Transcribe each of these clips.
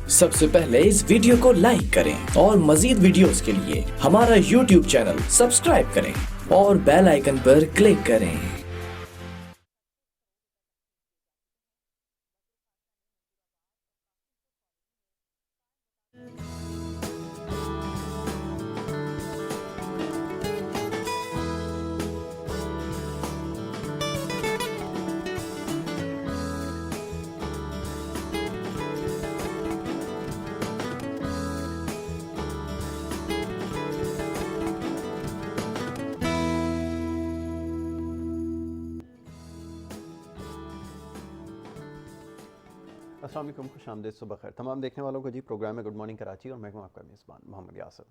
सबसे पहले इस वीडियो को लाइक करें और मजीद वीडियोस के लिए हमारा YouTube चैनल सब्सक्राइब करें और बेल आइकन पर क्लिक करें। अस्सलाम वालेकुम, खुश आमदीद, सुबह खैर तमाम देखने वालों को। जी प्रोग्राम है गुड मॉर्निंग कराची और मैं हूं आपका मेज़बान मोहम्मद यासर।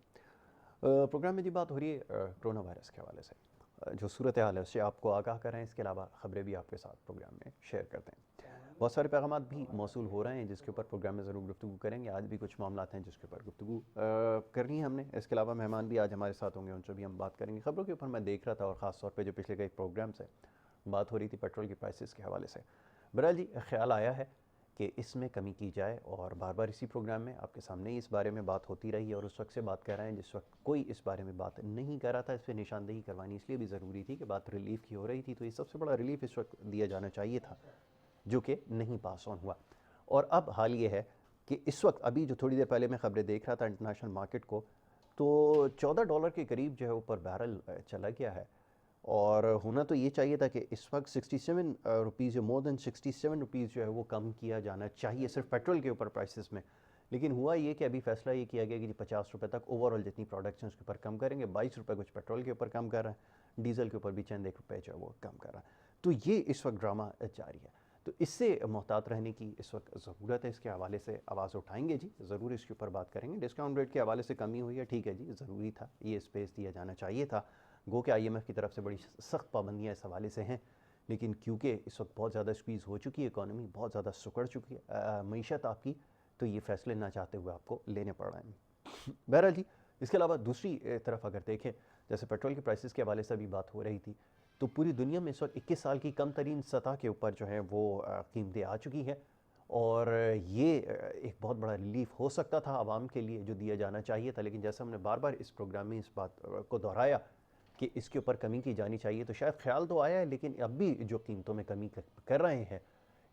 प्रोग्राम में जी बात हो रही है कोरोना वायरस के हवाले से। जो सूरत हाल है उससे आपको आगाह कर रहे हैं, इसके अलावा ख़बरें भी आपके साथ प्रोग्राम में शेयर करते हैं। बहुत सारे पैगाम भी मौसूल हो रहे हैं जिसके ऊपर प्रोग्राम में ज़रूर गुफ्तगू करेंगे। आज भी कुछ मामला हैं जिसके ऊपर गुफ्तगू करनी है हमने। इसके अलावा मेहमान भी आज हमारे साथ होंगे, उनसे भी हम बात करेंगे। ख़बरों के ऊपर मैं देख रहा था और ख़ास तौर पर जो पिछले कई प्रोग्राम से बात हो रही थी पेट्रोल की प्राइसेस के हवाले से। बहरहाल जी ख्याल आया है कि इसमें कमी की जाए और बार बार इसी प्रोग्राम में आपके सामने ही इस बारे में बात होती रही है और उस वक्त से बात कर रहे हैं जिस वक्त कोई इस बारे में बात नहीं कर रहा था। इस पर निशानदेही करवानी इसलिए भी ज़रूरी थी कि बात रिलीफ की हो रही थी, तो ये सबसे बड़ा रिलीफ इस वक्त दिया जाना चाहिए था जो कि नहीं पास ऑन हुआ। और अब हाल ये है कि इस वक्त अभी जो थोड़ी देर पहले मैं ख़बरें देख रहा था इंटरनेशनल मार्केट को, तो $14 के करीब जो है ऊपर बैरल चला गया है। और होना तो ये चाहिए था कि इस वक्त 67 रुपीज़, मोर देन 67 रुपीज़ जो है वो कम किया जाना चाहिए सिर्फ पेट्रोल के ऊपर प्राइसेस में। लेकिन हुआ ये कि अभी फैसला ये किया गया कि 50 रुपये तक ओवरऑल जितनी प्रोडक्ट्स हैं उसके ऊपर कम करेंगे। 22 रुपये कुछ पेट्रोल के ऊपर कम कर रहे हैं, डीजल के ऊपर भी चंद एक रुपये जो है वो कम कर रहा है। तो ये इस वक्त ड्रामा जारी है, तो इससे मोहतात रहने की इस वक्त ज़रूरत है। इसके हवाले से आवाज़ उठाएंगे जी, ज़रूर इसके ऊपर बात करेंगे। डिस्काउंट रेट के हवाले से कमी हुई है, ठीक है जी, ज़रूरी था, ये स्पेस दिया जाना चाहिए था। गो के IMF की तरफ से बड़ी सख्त पाबंदियाँ इस हवाले से हैं, लेकिन क्योंकि इस वक्त बहुत ज़्यादा स्क्वीज़ हो चुकी है इकॉनमी, बहुत ज़्यादा सुकड़ चुकी है मीशत आपकी, तो ये फ़ैसले ना चाहते हुए आपको लेने पड़ रहे हैं। बहरहाल जी इसके अलावा दूसरी तरफ अगर देखें, जैसे पेट्रोल के प्राइसेस के हवाले से भी बात हो रही थी, तो पूरी दुनिया में इस वक्त 21 साल की कम तरीन सतह के ऊपर जो है वो कीमतें आ चुकी हैं। और ये एक बहुत बड़ा रिलीफ हो सकता था आवाम के लिए जो दिया जाना चाहिए था। लेकिन जैसा हमने बार बार इस प्रोग्राम में इस बात को दोहराया कि इसके ऊपर कमी की जानी चाहिए, तो शायद ख्याल तो आया है, लेकिन अब भी जो कीमतों में कमी कर रहे हैं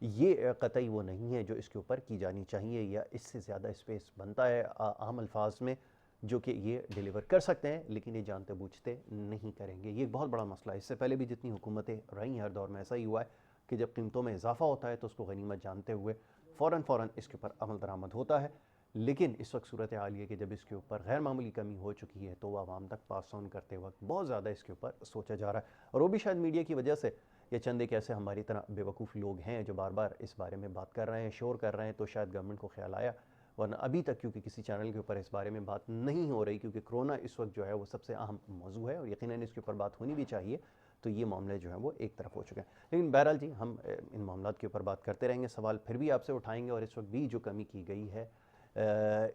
ये कतई वो नहीं है जो इसके ऊपर की जानी चाहिए, या इससे ज़्यादा स्पेस बनता है आम अल्फाज में जो कि ये डिलीवर कर सकते हैं, लेकिन ये जानते बूझते नहीं करेंगे। ये एक बहुत बड़ा मसला है। इससे पहले भी जितनी हुकूमतें रही हर दौर में ऐसा ही हुआ है कि जब कीमतों में इजाफा होता है तो उसको गनीमत जानते हुए फ़ौरन इसके ऊपर अमल दरामद होता है। लेकिन इस वक्त सूरत हाल ये कि जब इसके ऊपर गैर मामूली कमी हो चुकी है तो वह आवाम तक पास ऑन करते वक्त बहुत ज़्यादा इसके ऊपर सोचा जा रहा है। और वो भी शायद मीडिया की वजह से, या चंद एक ऐसे हमारी तरह बेवकूफ़ लोग हैं जो बार बार इस बारे में बात कर रहे हैं, शोर कर रहे हैं, तो शायद गवर्नमेंट को ख्याल आया। वरना अभी तक क्योंकि किसी चैनल के ऊपर इस बारे में बात नहीं हो रही, क्योंकि कोरोना इस वक्त जो है वो सबसे अहम मौजू है और यकीनन इसके ऊपर बात होनी भी चाहिए, तो ये मामले जो हैं वो एक तरफ हो चुके हैं। लेकिन बहरहाल जी हम इन मामलों के ऊपर बात करते रहेंगे, सवाल फिर भी आपसे उठाएंगे। और इस वक्त भी जो कमी की गई है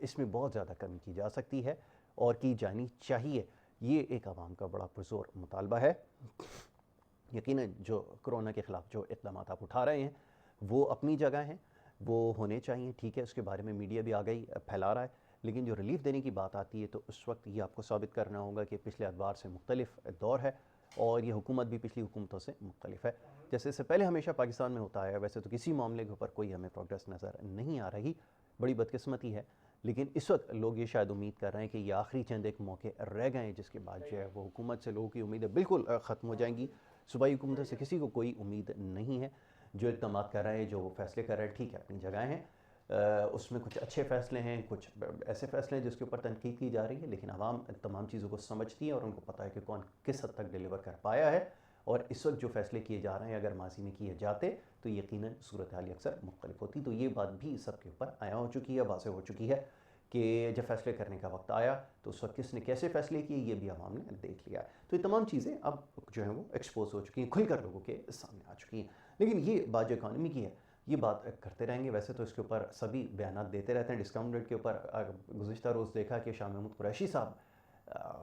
इसमें बहुत ज़्यादा कमी की जा सकती है और की जानी चाहिए। ये एक आवाम का बड़ा पुरज़ोर मुतालबा है। यकीनन जो कोरोना के ख़िलाफ़ जो इक़दाम आप उठा रहे हैं वो अपनी जगह हैं, वो होने चाहिए, ठीक है। उसके बारे में मीडिया भी आगाही फैला रहा है, लेकिन जो रिलीफ देने की बात आती है तो उस वक्त ये आपको साबित करना होगा कि पिछले अदवार से मुख्तलिफ दौर है और ये हुकूमत भी पिछली हुकूमतों से मुख्तलिफ है। जैसे इससे पहले हमेशा पाकिस्तान में होता है, वैसे तो किसी मामले के ऊपर कोई हमें प्रोग्रेस नज़र नहीं आ रही, बड़ी बदकिस्मती है। लेकिन इस वक्त लोग ये शायद उम्मीद कर रहे हैं कि ये आखिरी चंद एक मौके रह गए हैं जिसके बाद जो है वो हुकूमत से लोगों की उम्मीदें बिल्कुल ख़त्म हो जाएंगी। सूबाई हुकूमत से किसी को कोई उम्मीद नहीं है। जो इक़दाम कर रहे हैं, जो फैसले कर रहे हैं, ठीक है, अपनी जगह हैं। उसमें कुछ अच्छे फ़ैसले हैं, कुछ ऐसे फ़ैसले हैं जिसके ऊपर तनकीद की जा रही है, लेकिन आवाम तमाम चीज़ों को समझती है और उनको पता है कि कौन किस हद तक डिलीवर कर पाया है। और इस वक्त जो फ़ैसले किए जा रहे हैं अगर माजी में किए जाते तो यकीनन सूरत हाल अक्सर मुख्तलिफ होती। तो ये बात भी सबके ऊपर आया हो चुकी है, वाज़ेह हो चुकी है कि जब फ़ैसले करने का वक्त आया तो उस वक्त किसने कैसे फ़ैसले किए ये भी आवाम ने देख लिया है। तो ये तमाम चीज़ें अब जो है वो एक्सपोज हो चुकी हैं, खुलकर लोगों के सामने आ चुकी हैं। लेकिन ये बात जो इकानमी की है ये बात करते रहेंगे। वैसे तो इसके ऊपर सभी बयान देते रहते हैं। डिस्काउंट रेट के ऊपर गुज़िश्ता रोज़ देखा कि शाह महमूद कुरैशी साहब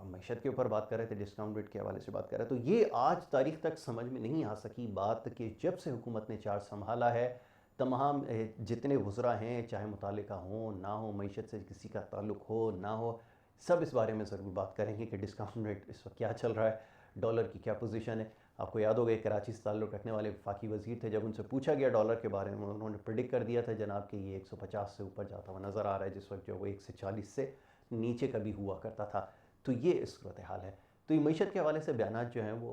मैशत के ऊपर बात कर रहे थे, डिस्काउंट रेट के हवाले से बात कर रहे थे। तो ये आज तारीख तक समझ में नहीं आ सकी बात कि जब से हुकूमत ने चार्ज संभाला है तमाम जितने वज़रा हैं, चाहे मुतालिका हों ना हो, मईशत से किसी का ताल्लुक़ हो ना हो, सब इस बारे में ज़रूर बात करेंगे कि डिस्काउंट रेट इस वक्त क्या चल रहा है, डॉलर की क्या पोजीशन है। आपको याद होगा कराची से ताल्लुक़ रखने वाले वफाकी वज़ीर थे, जब उनसे पूछा गया डॉलर के बारे में, उन्होंने प्रेडिक्ट कर दिया था जनाब कि ये 150 से ऊपर जाता हुआ नज़र आ रहा है, जिस वक्त जो वो 140 से नीचे कभी हुआ करता था। तो ये इस सूरत हाल है। तो ये मईशत के हवाले से बयानात जो हैं वो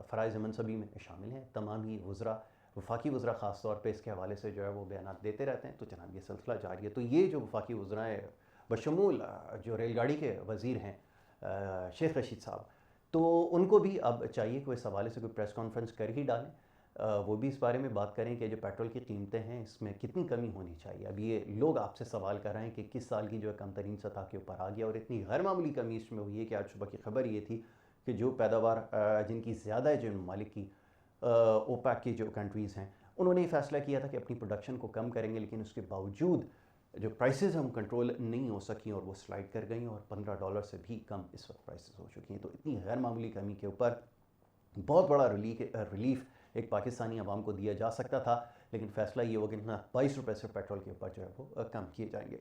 फ़राइज़ मनसबी में शामिल हैं। तमाम ही वज़रा, वफाकी वज़रा ख़ास तौर पे इसके हवाले से जो है वो बयानात देते रहते हैं। तो जनाब ये सिलसिला जारी है। तो ये जो वफाकी वज़रा हैं बशमूल जो रेलगाड़ी के वज़ीर हैं शेख रशीद साहब, तो उनको भी अब चाहिए कि इस हवाले से कोई प्रेस कॉन्फ्रेंस कर ही डालें। वो भी इस बारे में बात करें कि जो पेट्रोल की कीमतें हैं इसमें कितनी कमी होनी चाहिए। अब ये लोग आपसे सवाल कर रहे हैं कि किस साल की जो है कम तरीन सतह के ऊपर आ गया, और इतनी गैर मामूली कमी इसमें हुई है कि आज सुबह की खबर ये थी कि जो पैदावार जिनकी ज़्यादा है, जो ममालिक की ओपेक की जो कंट्रीज़ हैं, उन्होंने ये फ़ैसला किया था कि अपनी प्रोडक्शन को कम करेंगे, लेकिन उसके बावजूद जो प्राइसेस हैं वो कंट्रोल नहीं हो सकी और वो स्लाइड कर गई और $15 से भी कम इस वक्त प्राइसेस हो चुकी हैं। तो इतनी गैर मामूली कमी के ऊपर बहुत बड़ा रिलीफ एक पाकिस्तानी अवाम को दिया जा सकता था, लेकिन फ़ैसला ये होगा कि ना ₹22 से पेट्रोल के ऊपर जो है वो कम किए जाएंगे।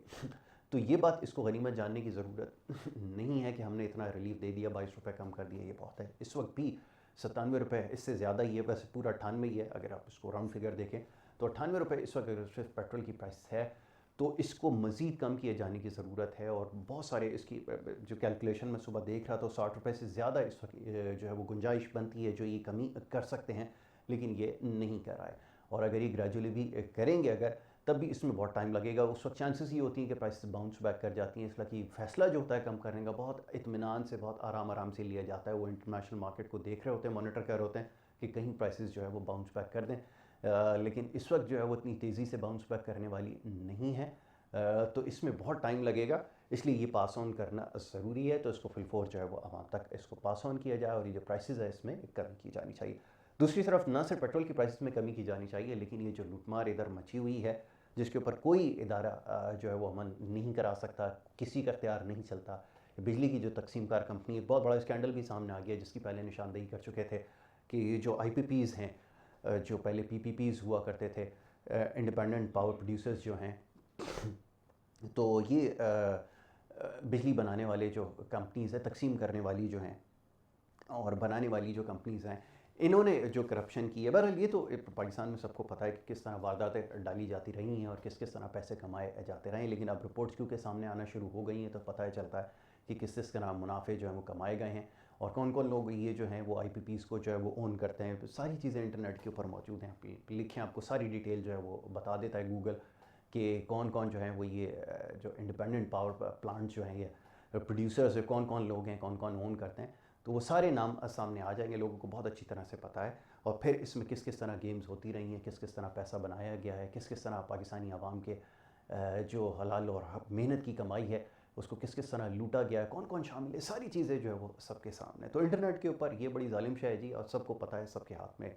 तो ये बात, इसको गनीमत जानने की ज़रूरत नहीं है कि हमने इतना रिलीफ दे दिया, ₹22 कम कर दिया, ये बहुत है। इस वक्त भी ₹97, इससे ज़्यादा ही है, वैसे पूरा 98 ही है। अगर आप इसको राउंड फिगर देखें तो ₹98 इस वक्त अगर सिर्फ पेट्रोल की प्राइस है, तो इसको मज़ीद कम किए जाने की ज़रूरत है। और बहुत सारे इसकी जो कैलकुलेशन मैं सुबह देख रहा था, ₹60 से ज़्यादा इस वक्त जो है वो गुंजाइश बनती है जो ये कमी कर सकते हैं, लेकिन ये नहीं कर रहा है। और अगर ये ग्रेजुअली भी करेंगे अगर, तब भी इसमें बहुत टाइम लगेगा। उस वक्त चांसेस ये होती हैं कि प्राइसेस बाउंस बैक कर जाती हैं, इसलिए कि फ़ैसला जो होता है कम करने का बहुत इत्मीनान से, बहुत आराम से लिया जाता है। वो इंटरनेशनल मार्केट को देख रहे होते हैं, मॉनिटर कर रहे होते हैं कि कहीं प्राइसेस जो है वो बाउंस बैक कर दें। लेकिन इस वक्त जो है वो इतनी तेज़ी से बाउंस बैक करने वाली नहीं है। तो इसमें बहुत टाइम लगेगा, इसलिए ये पास ऑन करना ज़रूरी है। तो इसको फुल फोर्स जो है वो आवाम तक इसको पास ऑन किया जाए और ये जो प्राइसेस है इसमें कमी की जानी चाहिए। दूसरी तरफ ना सिर्फ पेट्रोल की प्राइसेस में कमी की जानी चाहिए, लेकिन ये जो लूटमार इधर मची हुई है, जिसके ऊपर कोई इदारा जो है वो अमल नहीं करा सकता, किसी का इख्तियार नहीं चलता। बिजली की जो तकसीमकार कंपनी, एक बहुत बड़ा स्कैंडल भी सामने आ गया जिसकी पहले निशानदेही कर चुके थे कि ये जो IPPs हैं, जो पहले PPPs हुआ करते थे, इंडिपेंडेंट पावर प्रोड्यूसर्स जो हैं, तो ये बिजली बनाने वाले जो कंपनीज़ हैं, तकसीम करने वाली जो हैं और बनाने वाली जो कंपनीज़ हैं, इन्होंने जो करप्शन की है। बहरहाल ये तो पाकिस्तान में सबको पता है कि किस तरह वारदातें डाली जाती रही हैं और किस किस तरह पैसे कमाए जाते रहे हैं। लेकिन अब रिपोर्ट्स क्योंकि सामने आना शुरू हो गई हैं, तो पता चलता है कि किस किस तरह मुनाफे जो हैं वो कमाए गए हैं और कौन कौन लोग ये जो हैं वो IPPs को जो है वो ओन करते हैं। तो सारी चीज़ें इंटरनेट के ऊपर मौजूद हैं, लिखें, आपको सारी डिटेल जो है वो बता देता है गूगल कि कौन कौन जो हैं वो ये जो इंडिपेंडेंट पावर प्लांट जो हैं, ये प्रोड्यूसर्स है, कौन कौन लोग हैं, कौन कौन ओन करते हैं। तो वो सारे नाम सामने आ जाएंगे, लोगों को बहुत अच्छी तरह से पता है। और फिर इसमें किस किस तरह गेम्स होती रही हैं, किस किस तरह पैसा बनाया गया है, किस किस तरह पाकिस्तानी आवाम के जो हलाल और मेहनत की कमाई है उसको किस किस तरह लूटा गया है, कौन कौन शामिल है, सारी चीज़ें जो है वो सबके सामने। तो इंटरनेट के ऊपर ये बड़ी जालिम शय है जी, और सबको पता है, सबके हाथ में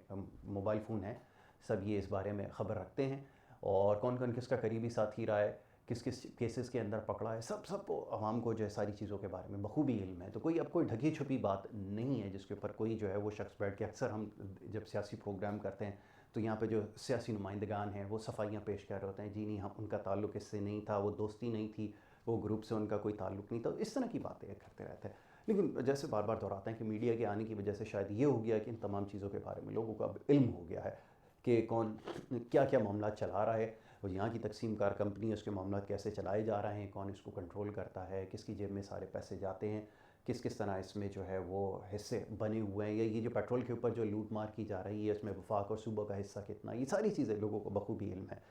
मोबाइल फ़ोन है, सब ये इस बारे में ख़बर रखते हैं और कौन कौन किसका करीबी साथी रहा है, किस किस केसेस के अंदर पकड़ा है, सब आवाम को जो है सारी चीज़ों के बारे में बखूबी इल्म है। तो कोई अब कोई ढकी छुपी बात नहीं है जिसके ऊपर कोई जो है वो शख्स बैठ के, अक्सर हम जब सियासी प्रोग्राम करते हैं तो यहाँ पे जो सियासी नुमाइंदगान हैं वो सफाइयाँ पेश कर रहे होते हैं, जी नहीं, हम उनका ताल्लुक़ इससे नहीं था, वो दोस्ती नहीं थी, वो ग्रुप से उनका कोई ताल्लुक़ नहीं था, इस तरह की बातें करते रहते हैं। लेकिन जैसे बार बार दोहराते हैं कि मीडिया के आने की वजह से शायद ये हो गया कि इन तमाम चीज़ों के बारे में लोगों को अब इल्म हो गया है कि कौन क्या क्या मामला चला रहा है और यहाँ की तकसीमकार कंपनी है उसके मामला कैसे चलाए जा रहे हैं, कौन इसको कंट्रोल करता है, किसकी जेब में सारे पैसे जाते हैं, किस किस तरह इसमें जो है वो हिस्से बने हुए हैं, या ये जो पेट्रोल के ऊपर जो लूट मार की जा रही है इसमें वफाक और सूबा का हिस्सा कितना, ये सारी चीज़ें लोगों को बखूबी इल्म है।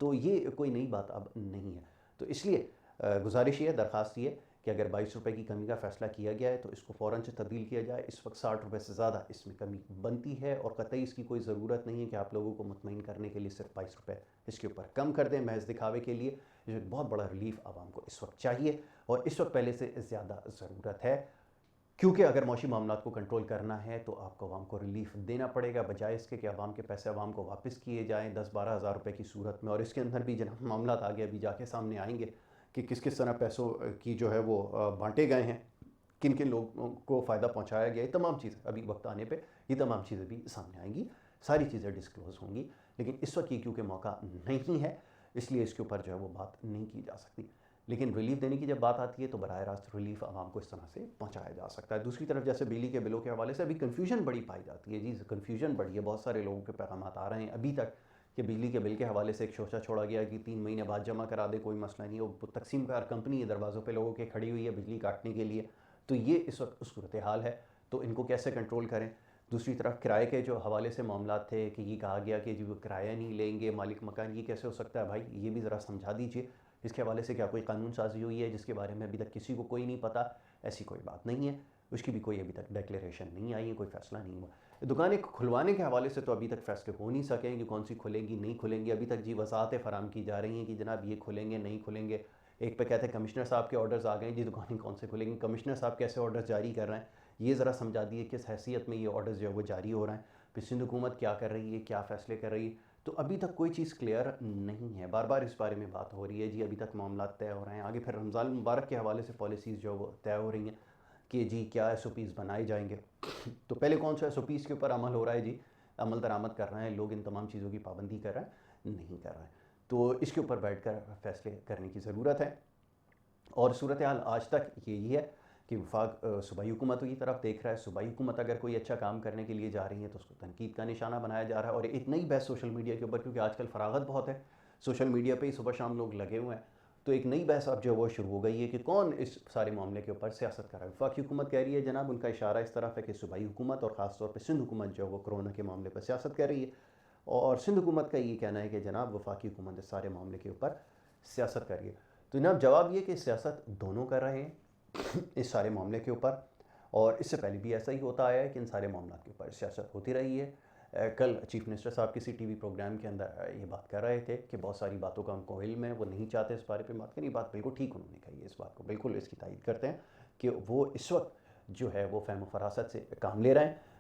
तो ये कोई नई बात अब नहीं है। तो इसलिए गुजारिश ये, दरख्वास्त ये कि अगर ₹22 की कमी का फ़ैसला किया गया है तो इसको फ़ौरन से तब्दील किया जाए। इस वक्त ₹60 से ज़्यादा इसमें कमी बनती है और कतई इसकी कोई ज़रूरत नहीं है कि आप लोगों को मुतमईन करने के लिए सिर्फ ₹22 इसके ऊपर कम कर दें महज दिखावे के लिए। ये एक बहुत बड़ा रिलीफ आवाम को इस वक्त चाहिए और इस वक्त पहले से ज़्यादा ज़रूरत है, क्योंकि अगर मौशी मामलात को कंट्रोल करना है तो आपको आवाम को रिलीफ देना पड़ेगा, बजाय इसके कि आवाम के पैसे आवाम को वापस किए जाएँ 10-12 हज़ार रुपये की सूरत में। और इसके अंदर भी जनाब मामलात आगे अभी जाके सामने आएंगे कि किस किस तरह पैसों की जो है वो बांटे गए हैं, किन किन लोगों को फ़ायदा पहुंचाया गया है, तमाम चीज़ें अभी वक्त आने पे ये तमाम चीज़ें भी सामने आएंगी, सारी चीज़ें डिस्क्लोज़ होंगी। लेकिन इस वक्त ये क्योंकि मौका नहीं है, इसलिए इसके ऊपर जो है वो बात नहीं की जा सकती। लेकिन रिलीफ देने की जब बात आती है तो बराह रास्त रिलीफ आवाम को इस तरह से पहुंचाया जा सकता है। दूसरी तरफ जैसे बिजली के बिलों के हवाले से अभी कन्फ्यूजन बड़ी पाई जाती है जी, कन्फ्यूजन बड़ी है, बहुत सारे लोगों के पैगाम आ रहे हैं अभी तक कि बिजली के बिल के हवाले से एक शोशा छोड़ा गया कि 3 महीने बाद जमा करा दे, कोई मसला नहीं है। वो तकसीम कार कंपनी है, दरवाज़ों पे लोगों के खड़ी हुई है बिजली काटने के लिए। तो ये इस वक्त सूरत हाल है, तो इनको कैसे कंट्रोल करें। दूसरी तरफ किराए के जो हवाले से मामला थे कि ये कहा गया कि जी वो किराया नहीं लेंगे मालिक मकान, ये कैसे हो सकता है भाई, ये भी ज़रा समझा दीजिए। इसके हवाले से क्या कोई कानून साजी हुई है जिसके बारे में अभी तक किसी को कोई नहीं पता? ऐसी कोई बात नहीं है, उसकी भी कोई अभी तक डिक्लेरेशन नहीं आई है, कोई फ़ैसला नहीं हुआ। दुकानें खुलवाने के हवाले से तो अभी तक फैसले हो नहीं सके कि कौन सी खुलेंगी नहीं खुलेंगी। अभी तक जी वसाहतें फराम की जा रही हैं कि जनाब ये खुलेंगे नहीं खुलेंगे। एक पे कहते हैं कमिश्नर साहब के ऑर्डर्स आ गए जी दुकानें कौन से खुलेंगी, कमिश्नर साहब कैसे ऑर्डर्स जारी कर रहे हैं ये ज़रा समझा दिए, किस हैसियत में ये ऑर्डर्स जो है वो जारी हो रहे हैं, फिर सिंध हुकूमत क्या कर रही है, क्या फ़ैसले कर रही है। तो अभी तक कोई चीज़ क्लियर नहीं है, बार बार इस बारे में बात हो रही है जी, अभी तक मामला तय हो रहे हैं। आगे फिर रमज़ान मुबारक के हवाले से पॉलिसीज़ जो वो तय हो रही हैं कि जी क्या SOPs बनाए जाएंगे। तो पहले कौन सा SOPs के ऊपर अमल हो रहा है जी, अमल दरामद कर रहे हैं लोग, इन तमाम चीज़ों की पाबंदी कर रहे हैं, नहीं कर रहे हैं। तो इसके ऊपर बैठ कर फैसले करने की ज़रूरत है। और सूरत हाल आज तक यही है कि वफाक सूबाई हुकूमत की तरफ देख रहा है। सूबाई हुकूमत अगर कोई अच्छा काम करने के लिए जा रही है तो उसको तनकीद का निशाना बनाया जा रहा है। और एक नई बहस सोशल मीडिया के ऊपर, क्योंकि आजकल फरागत बहुत है सोशल मीडिया पे ही सुबह शाम लोग लगे हुए हैं, तो एक नई बहस अब जो वो शुरू हो गई है कि कौन इस सारे मामले के ऊपर सियासत कर रहा है। वफाकी हुकूमत कह रही है जनाब, उनका इशारा इस तरफ है कि सूबाई हुकूमत और ख़ास तौर पर सिंध हुकूमत जो वो कोरोना के मामले पर सियासत कर रही है। और सिंध हुकूमत का ये कहना है कि जनाब वफाकी हुकूमत इस सारे मामले के ऊपर सियासत कर रही है। तो जनाब जवाब ये कि सियासत दोनों कर रहे हैं इस सारे मामले के ऊपर, और इससे पहले भी ऐसा ही होता आया है कि इन सारे मामलों के ऊपर सियासत होती रही है। कल चीफ मिनिस्टर साहब किसी TV प्रोग्राम के अंदर ये बात कर रहे थे कि बहुत सारी बातों का उनको इल्म है, वो नहीं चाहते इस बारे पे बात करें। बात बिल्कुल ठीक उन्होंने कही है, इस बात को बिल्कुल इसकी तायद करते हैं कि वो इस वक्त जो है वो फ़हम फरासत से काम ले रहे हैं।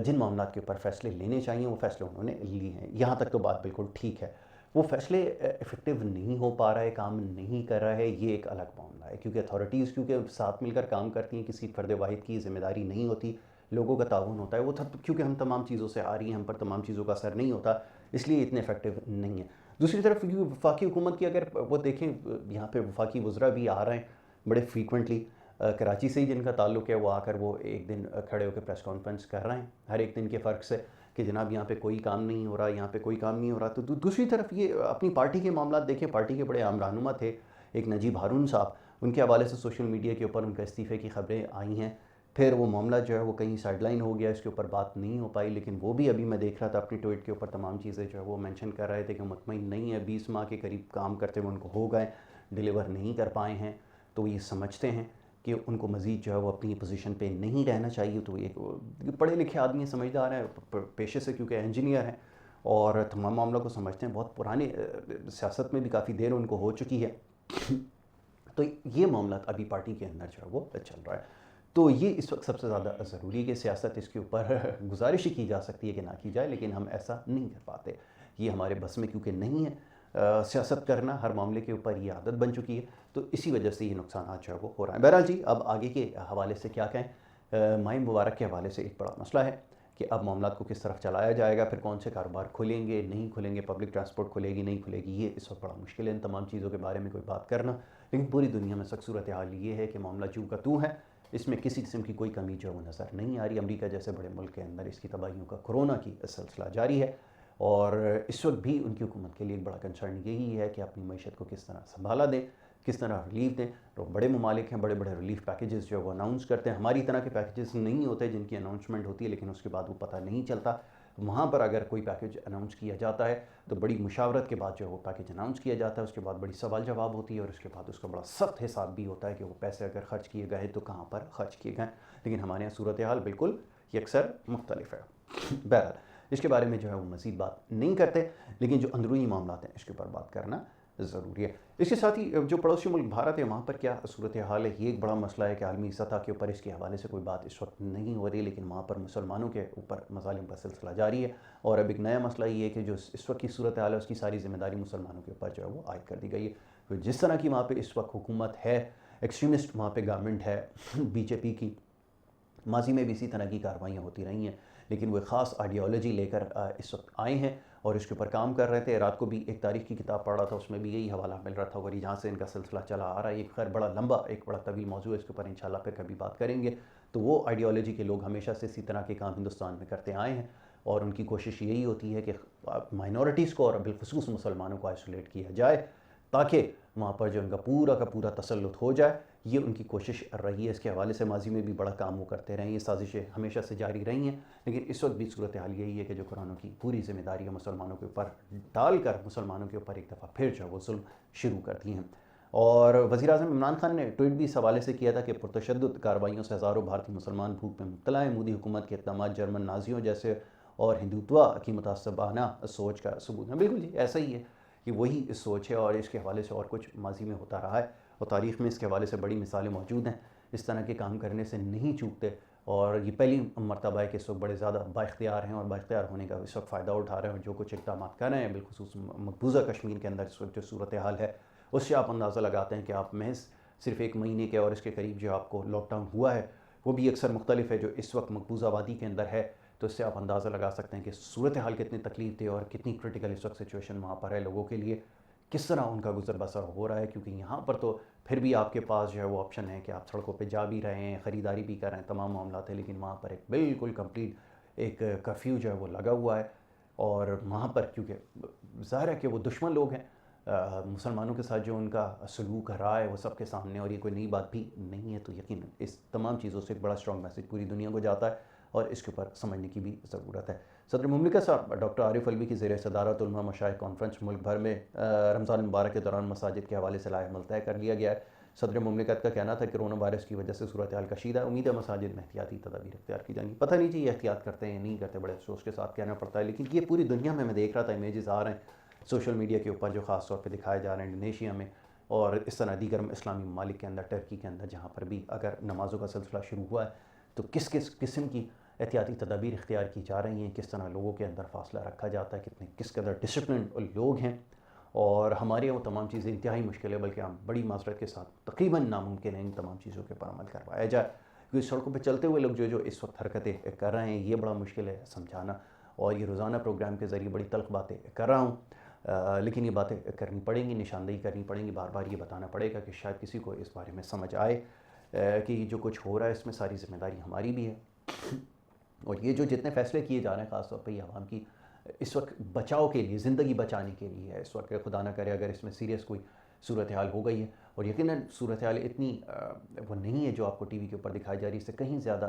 जिन मामलों के ऊपर फ़ैसले लेने चाहिए वो फ़ैसले उन्होंने लिए हैं, यहाँ तक तो बात बिल्कुल ठीक है। वो फैसले इफ़ेक्टिव नहीं हो पा रहा है, काम नहीं कर रहा है, ये एक अलग मामला है। क्योंकि अथॉरिटीज़ क्योंकि साथ मिलकर काम करती हैं, किसी फ़र्द वाहिद की ज़िम्मेदारी नहीं होती, लोगों का ताउन होता है। वो क्योंकि हम तमाम चीज़ों से आ रही हैं, हम पर तमाम चीज़ों का असर नहीं होता, इसलिए इतने इफेक्टिव नहीं है। दूसरी तरफ क्योंकि वफाकी हुकूमत की अगर वो देखें, यहाँ पे वफाकी वज़रा भी आ रहे हैं बड़े फ्रीक्वेंटली, कराची से ही जिनका ताल्लुक़ है वो आकर वो एक दिन खड़े होकर प्रेस कॉन्फ्रेंस कर रहे हैं हर एक दिन के फ़र्क से कि जनाब यहाँ पे कोई काम नहीं हो रहा, यहाँ पे कोई काम नहीं हो रहा। तो दूसरी तरफ ये अपनी पार्टी के मामला देखें, पार्टी के बड़े आम रहनुमा थे एक नजीब हारून साहब, उनके हवाले से सोशल मीडिया के ऊपर उनके इस्तीफ़े की खबरें आई हैं। फिर वो मामला जो है वो कहीं साइडलाइन हो गया, इसके ऊपर बात नहीं हो पाई। लेकिन वो भी अभी मैं देख रहा था अपनी ट्वीट के ऊपर तमाम चीज़ें जो है वो मेंशन कर रहे थे कि मुतमईन नहीं है, 20 माह के करीब काम करते हुए उनको हो गए, डिलीवर नहीं कर पाए हैं। तो ये समझते हैं कि उनको मज़ीद जो है वो अपनी पोजीशन पे नहीं रहना चाहिए। तो एक पढ़े लिखे आदमी समझदार हैं पेशे से, क्योंकि इंजीनियर हैं और तमाम मामलों को समझते हैं, बहुत पुराने सियासत में भी काफ़ी देर उनको हो चुकी है। तो ये मामला अभी पार्टी के अंदर जो है वो चल रहा है। तो ये इस वक्त सबसे ज़्यादा ज़रूरी है कि सियासत इसके ऊपर गुजारिश की जा सकती है कि ना की जाए, लेकिन हम ऐसा नहीं कर पाते, ये हमारे बस में क्योंकि नहीं है। सियासत करना हर मामले के ऊपर ये आदत बन चुकी है, तो इसी वजह से ये नुकसान जो है वो हो रहा है। बहरहाल जी, अब आगे के हवाले से क्या कहें, माह मुबारक के हवाले से एक बड़ा मसला है कि अब मामला को किस तरफ चलाया जाएगा, फिर कौन से कारोबार खुलेंगे नहीं खुलेंगे, पब्लिक ट्रांसपोर्ट खुलेगी नहीं खुलेगी, ये इस वक्त बड़ा मुश्किल है इन तमाम चीज़ों के बारे में कोई बात करना। लेकिन पूरी दुनिया में सख्त सूरत हाल ये है कि मामला चूँ का तू है, इसमें किसी किस्म की कोई कमी जो है वो नज़र नहीं आ रही। अमेरिका जैसे बड़े मुल्क के अंदर इसकी तबाहियों का कोरोना की सिलसिला जारी है, और इस वक्त भी उनकी हुकूमत के लिए एक बड़ा कंसर्न यही है कि अपनी मीशत को किस तरह संभाला दें, किस तरह रिलीफ दें। तो बड़े ममालिक हैं, बड़े बड़े रिलीफ पैकेजेस जो है वो अनाउंस करते हैं। हमारी तरह के पैकेजेस नहीं होते जिनकी अनाउंसमेंट होती है लेकिन उसके बाद वो पता नहीं चलता। वहाँ पर अगर कोई पैकेज अनाउंस किया जाता है तो बड़ी मुशावरत के बाद जो है वो पैकेज अनाउंस किया जाता है, उसके बाद बड़ी सवाल जवाब होती है और उसके बाद उसका बड़ा सख्त हिसाब भी होता है कि वो पैसे अगर खर्च किए गए तो कहाँ पर खर्च किए गए। लेकिन हमारे यहाँ सूरत हाल बिल्कुल यकसर मुख्तलिफ है। बहरहाल इसके बारे में जो है वो मज़ीद बात नहीं करते, लेकिन जो अंदरूनी मामला हैं इसके ऊपर बात करना ज़रूरी है। इसके साथ ही जो पड़ोसी मुल्क भारत है वहाँ पर क्या सूरत हाल है, ये एक बड़ा मसला है कि आलमी सतह के ऊपर इसके हवाले से कोई बात इस वक्त नहीं हो रही, लेकिन वहाँ पर मुसलमानों के ऊपर मज़ालिम का सिलसिला जारी है। और अब एक नया मसला ये है कि जो इस वक्त की सूरत हाल है उसकी सारी जिम्मेदारी मुसलमानों के ऊपर जो है वो आयद कर दी गई है। तो जिस तरह की वहाँ पर इस वक्त हुकूमत है, एक्सट्रीमिस्ट वहाँ पर गवर्नमेंट है BJP की, माजी में भी इसी तरह की कार्रवाइयाँ होती रही हैं, लेकिन वो ख़ास आइडियोलॉजी लेकर इस वक्त आए हैं और इसके ऊपर काम कर रहे थे। रात को भी एक तारीख की किताब पढ़ रहा था, उसमें भी यही हवाला मिल रहा था और जहाँ से इनका सिलसिला चला आ रहा है। एक खैर बड़ा लंबा, एक बड़ा तवील मौजू है, इसके ऊपर इंशाल्लाह फिर कभी बात करेंगे। तो वो आइडियोलॉजी के लोग हमेशा से इसी तरह के काम हिंदुस्तान में करते आए हैं और उनकी कोशिश यही होती है कि माइनॉरिटीज़ को और बिलखुसूस मुसलमानों को आइसोलेट किया जाए ताकि वहाँ पर जो उनका पूरा का पूरा तसल्लुत हो जाए। ये उनकी कोशिश रही है। इसके हवाले से माजी में भी बड़ा काम वो करते रहे हैं, ये साजिशें हमेशा से जारी रही हैं। लेकिन इस वक्त भी सूरत हाल यही है कि जो कुरानों की पूरी जिम्मेदारी है मुसलमानों के ऊपर डालकर मुसलमानों के ऊपर एक दफ़ा फिर जो वो जुल्म शुरू कर दिए हैं। और वज़ीर-ए-आज़म इमरान खान ने ट्वीट भी इस हवाले से किया था कि पुरतशद्दुद कार्रवाइयों से हज़ारों भारतीय मुसलमान भूख में मुब्तला हैं। मोदी हुकूमत के इक़दाम जर्मन नाजियों जैसे और हिंदुत्व की मुतासबाना सोच का सबूत है। बिल्कुल जी, ऐसा ही है कि वही सोच है और इसके हवाले से और कुछ माजी में होता रहा है और तारीख़ में इसके हवाले से बड़ी मिसालें मौजूद हैं। इस तरह के काम करने से नहीं चूकते और ये पहली मरतबा है कि इस वक्त बड़े ज़्यादा बाइख्तियार हैं और बाइख्तियार होने का इस वक्त फ़ायदा उठा रहे हैं और जो कुछ इक़दाम कर रहे हैं बिलखुसूस मकबूजा कश्मीर के अंदर इस वक्त जो सूरत हाल है उससे आप अंदाज़ा लगाते हैं कि आप महज सिर्फ एक महीने के और इसके करीब जो आपको लॉकडाउन हुआ है वो भी अक्सर मुख्तलिफ है जो इस वक्त मकबूजा आबादी के अंदर है। तो इससे आप अंदाज़ा लगा सकते हैं कि सूरत हाल कितनी तकलीफ थी और कितनी क्रिटिकल इस वक्त सिचुएशन वहाँ पर है लोगों के लिए, किस तरह उनका गुजर बसर हो रहा है। क्योंकि यहाँ पर तो फिर भी आपके पास जो है वो ऑप्शन है कि आप सड़कों पे जा भी रहे हैं, ख़रीदारी भी कर रहे हैं, तमाम मामला थे। लेकिन वहाँ पर एक बिल्कुल कंप्लीट एक कर्फ्यू जो है वो लगा हुआ है और वहाँ पर क्योंकि ज़ाहिर है कि वो दुश्मन लोग हैं, मुसलमानों के साथ जो उनका सलूक रहा है वो सबके सामने और ये कोई नई बात भी नहीं है। तो यकीन इस तमाम चीज़ों से एक बड़ा स्ट्रॉन्ग मैसेज पूरी दुनिया को जाता है और इसके ऊपर समझने की भी ज़रूरत है। सदर मुमलिकत साहब डॉक्टर आरिफ अलवी की ज़ेर सदारत उलमा मशाइख कॉन्फ्रेंस मुल्क भर में रमज़ान मुबारक के दौरान मसाजिद के हवाले से लाएहमल तय कर लिया गया है। सदर मुमलिकत का कहना था कि कोरोना वायरस की वजह से सूरत हाल कशीदा है, उम्मीद है मसाजिद में एहतियाती तदाबीर इख्तियार की जाएंगी। पता नहीं जी ये एहतियात करते हैं या नहीं करते, बड़े अफसोस के साथ कहना पड़ता है। लेकिन ये पूरी दुनिया में मैं देख रहा था इमेजेस आ रहे हैं सोशल मीडिया के ऊपर जो ख़ास तौर पे दिखाए जा रहे हैं इंडोनेशिया में और इस तरह दीगर इस्लामी ममालिक के अंदर, टर्की के अंदर, जहाँ पर भी अगर नमाज़ों का सिलसिला शुरू हुआ है तो किस किस किस्म की एहतियाती तदाबीर इख्तियार की जा रही हैं, किस तरह लोगों के अंदर फासला रखा जाता है, कितने किस कदर डिसिप्लिन लोग हैं। और हमारे यहाँ वो तमाम चीज़ें इंतहाई मुश्किल है, बल्कि हम बड़ी माजरत के साथ तकरीबन नामुमकिन है इन तमाम चीज़ों के ऊपर अमल करवाया जाए। क्योंकि सड़कों पर चलते हुए लोग जो इस वक्त हरकतें कर रहे हैं ये बड़ा मुश्किल है समझाना और ये रोज़ाना प्रोग्राम के ज़रिए बड़ी तल्ख बातें कर रहा हूँ। लेकिन ये बातें करनी पड़ेंगी, निशानदेही करनी पड़ेंगी, बार बार ये बताना पड़ेगा कि शायद किसी को इस बारे में समझ आए कि जो कुछ हो रहा है इसमें सारी जिम्मेदारी हमारी भी है। और ये जो जितने फ़ैसले किए जा रहे हैं ख़ासतौर पर ये आवाम की इस वक्त बचाव के लिए, ज़िंदगी बचाने के लिए है। इस वक्त खुदा ना करे अगर इसमें सीरियस कोई सूरत हाल हो गई है और यकीनन सूरत हाल इतनी वो नहीं है जो आपको टीवी के ऊपर दिखाई जा रही है, इससे कहीं ज़्यादा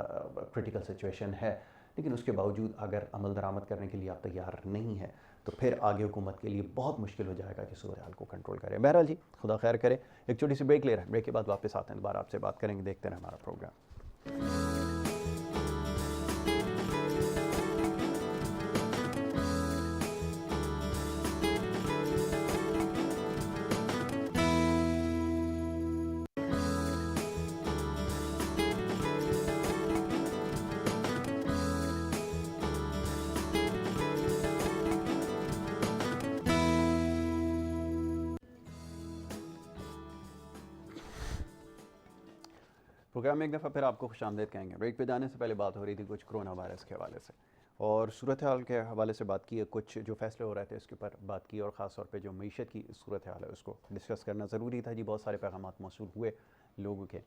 क्रिटिकल सिचुएशन है। लेकिन उसके बावजूद अगर अमल दरामद करने के लिए आप तैयार नहीं है तो फिर आगे हुकूमत के लिए बहुत मुश्किल हो जाएगा कि सूरत हाल को कंट्रोल करें। बहरहाल जी, खुदा खैर करे। एक छोटी सी ब्रेक ले रहे हैं, ब्रेक के बाद वापस आते हैं, दोबारा आपसे बात करेंगे। देखते रहें हमारा प्रोग्राम। प्रोग्राम में एक दफ़ा फिर आपको खुशामदीद कहेंगे। ब्रेक पे जाने से पहले बात हो रही थी कुछ कोरोना वायरस के हवाले से और सूरत हाल के हवाले से बात की है, कुछ जो फैसले हो रहे थे इसके ऊपर बात की और ख़ास तौर पे जो मईशत की सूरत हाल है उसको डिस्कस करना ज़रूरी था जी। बहुत सारे पैगामात मौसूल हुए लोगों के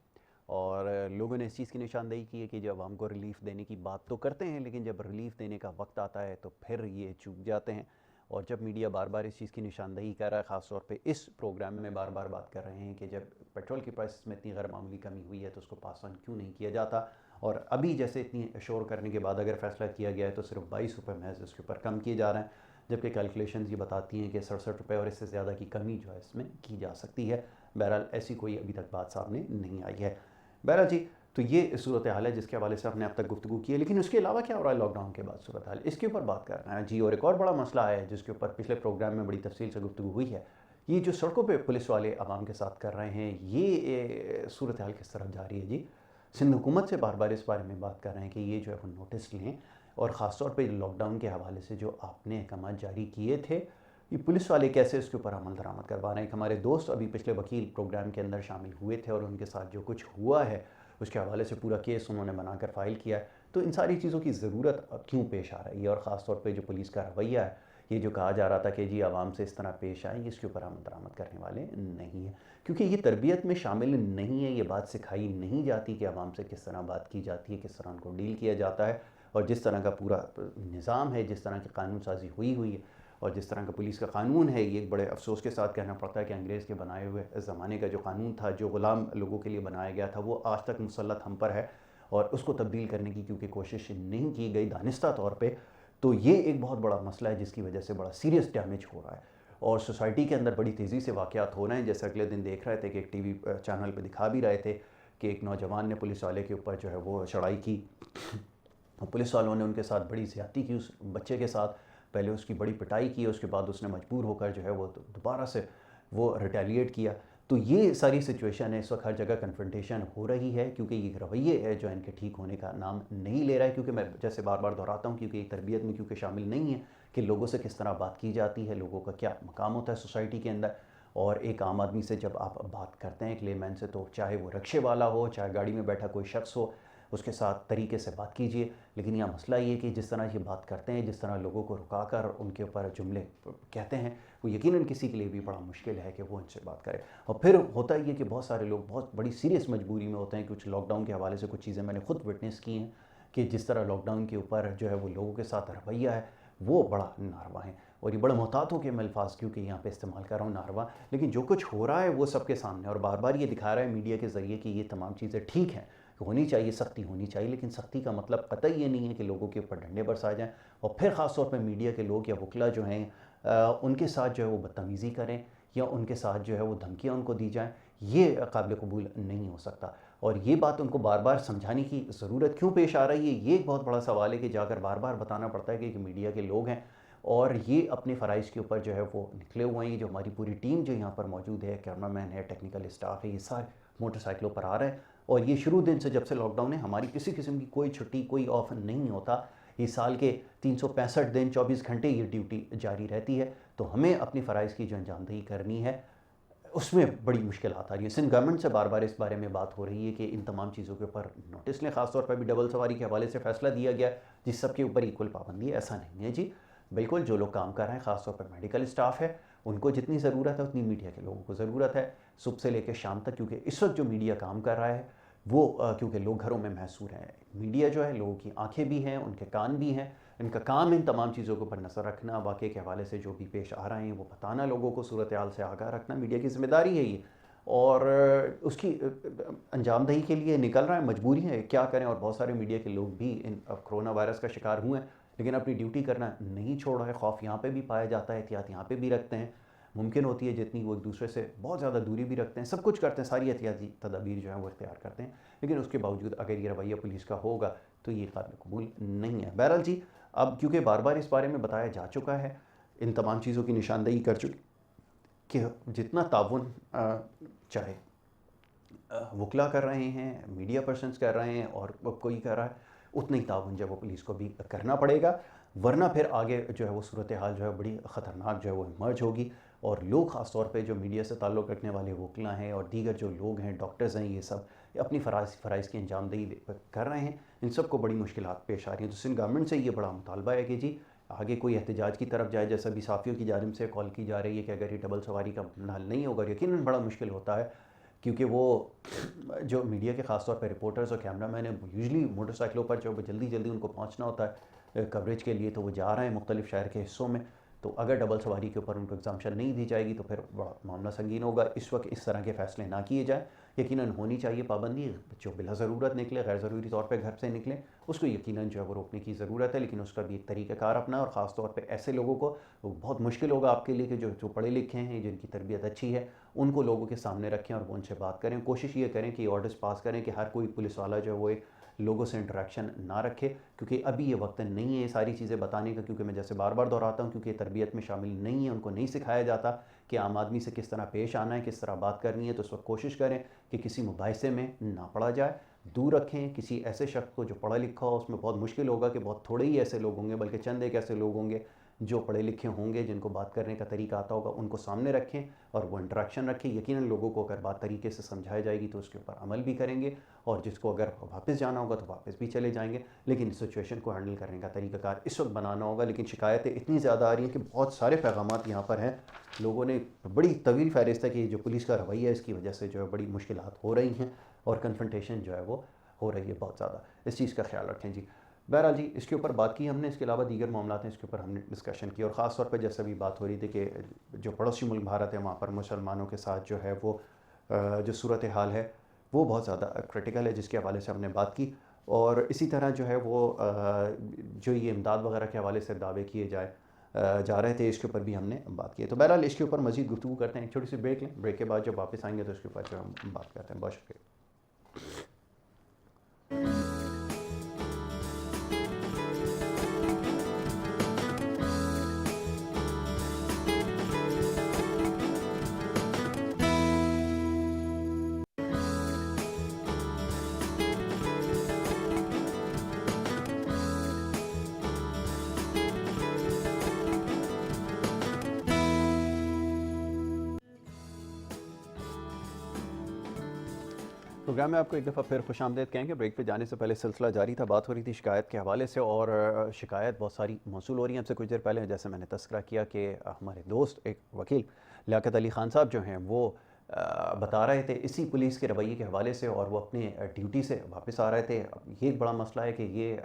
और लोगों ने इस चीज़ की निशानदेही की है कि जब हमको रिलीफ़ देने की बात तो करते हैं लेकिन जब रिलीफ़ देने का वक्त आता है तो फिर ये चूक जाते हैं। और जब मीडिया बार बार इस चीज़ की निशानदेही कर रहा है, ख़ास तौर पे इस प्रोग्राम में बार बार बात कर रहे हैं कि जब पेट्रोल की प्राइस में इतनी गैर मामूली कमी हुई है तो उसको पास ऑन क्यों नहीं किया जाता। और अभी जैसे इतनी शोर करने के बाद अगर फ़ैसला किया गया है तो सिर्फ 22 रुपये महज इसके ऊपर कम किए जा रहे हैं, जबकि कैलकुलेशन ये बताती हैं कि 67 रुपये और इससे ज़्यादा की कमी जो है इसमें की जा सकती है। बहरहाल ऐसी कोई अभी तक बात सामने नहीं आई है। बहरहाल जी, तो ये सूरत हाल है जिसके हवाले से आपने अब तक गुफ्तगू की है। लेकिन उसके अलावा क्या हो रहा है लॉकडाउन के बाद सूरत हाल, इसके ऊपर बात कर रहे हैं जी। और एक और बड़ा मसला है जिसके ऊपर पिछले प्रोग्राम में बड़ी तफसील से गुफ्तगू हुई है, ये जो सड़कों पे पुलिस वाले आवाम के साथ कर रहे हैं, ये सूरत हाल किस तरफ जा रही है जी। सिंध हुकूमत से बार बार इस बारे में बात कर रहे हैं कि ये जो है वो नोटिस लें और ख़ास तौर पर लॉकडाउन के हवाले से जो आपने अहकाम जारी किए थे ये पुलिस वाले कैसे इसके ऊपर अमल दरामद करवा रहे हैं। हमारे दोस्त अभी पिछले वकील प्रोग्राम के अंदर शामिल हुए थे और उनके साथ जो कुछ हुआ है उसके हवाले से पूरा केस उन्होंने बनाकर फ़ाइल किया है। तो इन सारी चीज़ों की ज़रूरत क्यों पेश आ रही है और ख़ास तौर पे जो पुलिस का रवैया है ये जो कहा जा रहा था कि जी आवाम से इस तरह पेश आए, इसके ऊपर हम दरामद करने वाले नहीं हैं, क्योंकि ये तरबियत में शामिल नहीं है। ये बात सिखाई नहीं जाती कि आवाम से किस तरह बात की जाती है, किस तरह उनको डील किया जाता है। और जिस तरह का पूरा निज़ाम है, जिस तरह की कानून साजी हुई है और जिस तरह का पुलिस का कानून है, ये बड़े अफसोस के साथ कहना पड़ता है कि अंग्रेज़ के बनाए हुए ज़माने का जो कानून था, जो ग़ुलाम लोगों के लिए बनाया गया था, वो आज तक मुसल्लत हम पर है और उसको तब्दील करने की क्योंकि कोशिश नहीं की गई दानिस्ता तौर पे, तो ये एक बहुत बड़ा मसला है जिसकी वजह से बड़ा सीरियस डैमेज हो रहा है और सोसाइटी के अंदर बड़ी तेज़ी से वाक़यात हो रहे हैं। जैसे अगले दिन देख रहे थे कि एक टीवी चैनल पे दिखा भी रहे थे कि एक नौजवान ने पुलिस वाले के ऊपर जो है वो चढ़ाई की और पुलिस वालों ने उनके साथ बड़ी ज़्यादती की उस बच्चे के साथ। पहले उसकी बड़ी पिटाई की, उसके बाद उसने मजबूर होकर जो है वो दोबारा से वो रिटेलिएट किया। तो ये सारी सिचुएशन है, इस वक्त हर जगह कन्फ्रंटेशन हो रही है क्योंकि ये रवैये है जो इनके ठीक होने का नाम नहीं ले रहा है। क्योंकि मैं जैसे बार बार दोहराता हूँ, क्योंकि तरबियत में क्योंकि शामिल नहीं है कि लोगों से किस तरह बात की जाती है, लोगों का क्या मकाम होता है सोसाइटी के अंदर। और एक आम आदमी से जब आप बात करते हैं एक लेमैन से, तो चाहे वो रिक्शे वाला हो, चाहे गाड़ी में बैठा कोई शख्स हो, उसके साथ तरीके से बात कीजिए। लेकिन यहाँ मसला ये है कि जिस तरह ये बात करते हैं, जिस तरह लोगों को रुकाकर उनके ऊपर जुमले कहते हैं, वो यकीनन किसी के लिए भी बड़ा मुश्किल है कि वो उनसे बात करे। और फिर होता ही है कि बहुत सारे लोग बहुत बड़ी सीरियस मजबूरी में होते हैं। कुछ लॉकडाउन के हवाले से कुछ चीज़ें मैंने खुद विटनेस की हैं कि जिस तरह लॉकडाउन के ऊपर जो है वो लोगों के साथ रवैया है वो बड़ा नारवा है। और ये बड़ा मोहतात हो के मैं अल्फाज क्योंकि यहाँ पे इस्तेमाल कर रहा हूँ नारवा, लेकिन जो कुछ हो रहा है वो सबके सामने और बार बार ये दिखा रहा है मीडिया के ज़रिए कि ये तमाम चीज़ें ठीक हैं, होनी चाहिए, सख्ती होनी चाहिए। लेकिन सख्ती का मतलब कतई ये नहीं है कि लोगों के ऊपर डंडे बरसाए जाएँ और फिर ख़ास तौर पे मीडिया के लोग या वकला जो हैं उनके साथ जो है वो बदतमीज़ी करें या उनके साथ जो है वो धमकियाँ उनको दी जाएँ, ये काबिल कबूल नहीं हो सकता। और ये बात उनको बार बार समझाने की ज़रूरत क्यों पेश आ रही है, ये एक बहुत बड़ा सवाल है कि जाकर बार बार बताना पड़ता है कि मीडिया के लोग हैं और ये अपने फ़राइज़ के ऊपर जो है वो निकले हुए हैं। जो हमारी पूरी टीम जो यहाँ पर मौजूद है, कैमरामैन है, टेक्निकल स्टाफ है, ये सारे मोटरसाइकिलों पर आ रहे हैं। और ये शुरू दिन से जब से लॉकडाउन है हमारी किसी किस्म की कोई छुट्टी, कोई ऑफ नहीं होता। इस साल के 365 दिन 24 घंटे ये ड्यूटी जारी रहती है। तो हमें अपनी फ़राइज़ की जो अंजामदही करनी है उसमें बड़ी मुश्किलात आ रही है। सिंध गवर्नमेंट से बार बार इस बारे में बात हो रही है कि इन तमाम चीज़ों के ऊपर नोटिस लें। ख़ास तौर पर भी डबल सवारी के हवाले से फ़ैसला दिया गया जिस सब के ऊपर इक्वल पाबंदी है। ऐसा नहीं है जी, बिल्कुल जो लोग काम कर रहे हैं, ख़ास तौर पर मेडिकल स्टाफ है, उनको जितनी ज़रूरत है उतनी मीडिया के लोगों को ज़रूरत है सुबह से लेकर शाम तक। क्योंकि इस वक्त जो मीडिया काम कर रहा है वो क्योंकि लोग घरों में महसूर हैं, मीडिया जो है लोगों की आंखें भी हैं, उनके कान भी हैं, इनका काम इन तमाम चीज़ों के ऊपर नज़र रखना, वाक़े के हवाले से जो भी पेश आ रहे हैं वो बताना, लोगों को सूरत हाल से आगाह रखना मीडिया की ज़िम्मेदारी है ये। और उसकी अंजामदही के लिए निकल रहा है, मजबूरी है, क्या करें। और बहुत सारे मीडिया के लोग भी इन कोरोना वायरस का शिकार हुए हैं लेकिन अपनी ड्यूटी करना नहीं छोड़ रहे। खौफ यहाँ पे भी पाया जाता है, एहतियात यहाँ पे भी रखते हैं, मुमकिन होती है जितनी वो एक दूसरे से बहुत ज़्यादा दूरी भी रखते हैं, सब कुछ करते हैं, सारी एहतियाती तदाबीर जो है वो इख्तियार करते हैं। लेकिन उसके बावजूद अगर ये रवैया पुलिस का होगा तो ये काबिल कबूल नहीं है। बहरहाल जी, अब क्योंकि बार बार इस बारे में बताया जा चुका है, इन तमाम चीज़ों की निशानदेही कर चुकी कि जितना ताउन चाहे वकला कर रहे हैं, मीडिया पर्सन्स कर रहे हैं और कोई कर रहा है, उतना ही ताउन जो है वो पुलिस को भी करना पड़ेगा, वरना फिर आगे जो है वो सूरत हाल जो है बड़ी ख़तरनाक जो है वो इमर्ज होगी। और लोग ख़ास तौर पे जो मीडिया से ताल्लुक़ रखने वाले वकला हैं और दीगर जो लोग हैं, डॉक्टर्स हैं, ये सब अपनी फ़राइज़ की अंजामदही कर रहे हैं, इन सब को बड़ी मुश्किलात पेश आ रही हैं। तो सिंध गवर्नमेंट से ये बड़ा मुतालबा है कि जी आगे कोई एहतजाज की तरफ जाए, जैसा भी साफ़ियों की जानिब से कॉल की जा रही है कि अगर ये डबल सवारी का हल नहीं होगा, यकीनन बड़ा मुश्किल होता है क्योंकि वो जो मीडिया के ख़ास तौर पर रिपोर्टर्स और कैमरामैन हैं यूजुअली मोटरसाइकिलों पर जो जल्दी जल्दी उनको पहुंचना होता है कवरेज के लिए, तो वो जा रहे हैं मुख्तलिफ शहर के हिस्सों में। तो अगर डबल सवारी के ऊपर उनको एग्जाम्शन नहीं दी जाएगी तो फिर बड़ा मामला संगीन होगा। इस वक्त इस तरह के फ़ैसले ना किए जाए, यकीनन होनी चाहिए पाबंदी। जो बिला ज़रूरत निकले, गैर ज़रूरी तौर पे घर से निकले, उसको यकीनन जो है वो रोकने की ज़रूरत है, लेकिन उसका भी एक तरीक़ाकार अपना। और ख़ास तौर पे ऐसे लोगों को बहुत मुश्किल होगा आपके लिए कि जो पढ़े लिखे हैं, जिनकी तरबियत अच्छी है, उनको लोगों के सामने रखें और वो उनसे बात करें। कोशिश ये करें कि ऑर्डर्स पास करें कि हर कोई पुलिस वाला जो है वो लोगों से इंटरेक्शन ना रखे, क्योंकि अभी ये वक्त नहीं है ये सारी चीज़ें बताने का। क्योंकि मैं जैसे बार बार दोहराता हूँ, क्योंकि तरबियत में शामिल नहीं है, उनको नहीं सिखाया जाता कि आम आदमी से किस तरह पेश आना है, किस तरह बात करनी है। तो उस वक्त कोशिश करें कि किसी मुबाहिसे में ना पड़ा जाए, दूर रखें किसी ऐसे शख्स को जो पढ़ा लिखा हो। उसमें बहुत मुश्किल होगा कि बहुत थोड़े ही ऐसे लोग होंगे, बल्कि चंद एक ऐसे लोग होंगे जो पढ़े लिखे होंगे, जिनको बात करने का तरीका आता होगा, उनको सामने रखें और वो इंटरेक्शन रखें। यकीनन लोगों को अगर बात तरीके से समझाई जाएगी तो उसके ऊपर अमल भी करेंगे, और जिसको अगर वापस जाना होगा तो वापस भी चले जाएंगे। लेकिन सिचुएशन को हैंडल करने का तरीकाकार इस वक्त बनाना होगा। लेकिन शिकायतें इतनी ज़्यादा आ रही हैं कि बहुत सारे पैगामात यहाँ पर हैं। लोगों ने बड़ी तवील फहरिस्त है कि जो पुलिस का रवैया है इसकी वजह से जो है बड़ी मुश्किलात हो रही हैं और कन्फ्रंटेशन जो है वो हो रही है बहुत ज़्यादा। इस चीज़ का ख्याल रखें जी। बहरहाल जी, इसके ऊपर बात की हमने, इसके अलावा दीगर मामला हैं इसके ऊपर हमने डिस्कशन की, और ख़ास तौर पर जैसे भी बात हो रही थी कि जो पड़ोसी मुल्क भारत है वहाँ पर मुसलमानों के साथ जो है वो जो सूरत हाल है वो बहुत ज़्यादा क्रिटिकल है, जिसके हवाले से हमने बात की। और इसी तरह जो है वो जो ये इमदाद वगैरह के हवाले से दावे किए जा रहे थे, इसके ऊपर भी हमने बात की है। तो बहरहाल इसके ऊपर मज़ीद गुफ्तगू करते हैं, एक छोटी सी ब्रेक लें, ब्रेक के बाद जब वापस आएंगे तो इसके ऊपर जो हम बात करते हैं। बहुत शुक्रिया। प्रोग्राम में आपको एक दफ़ा फिर खुशामदीद कहेंगे। ब्रेक पे जाने से पहले सिलसिला जारी था, बात हो रही थी शिकायत के हवाले से, और शिकायत बहुत सारी मौसूल हो रही हैं। हमसे कुछ देर पहले जैसे मैंने तस्करा किया कि हमारे दोस्त एक वकील लियाकत अली खान साहब जो हैं वो बता रहे थे इसी पुलिस के रवैये के हवाले से, और वो अपनी ड्यूटी से वापस आ रहे थे। ये एक बड़ा मसला है कि ये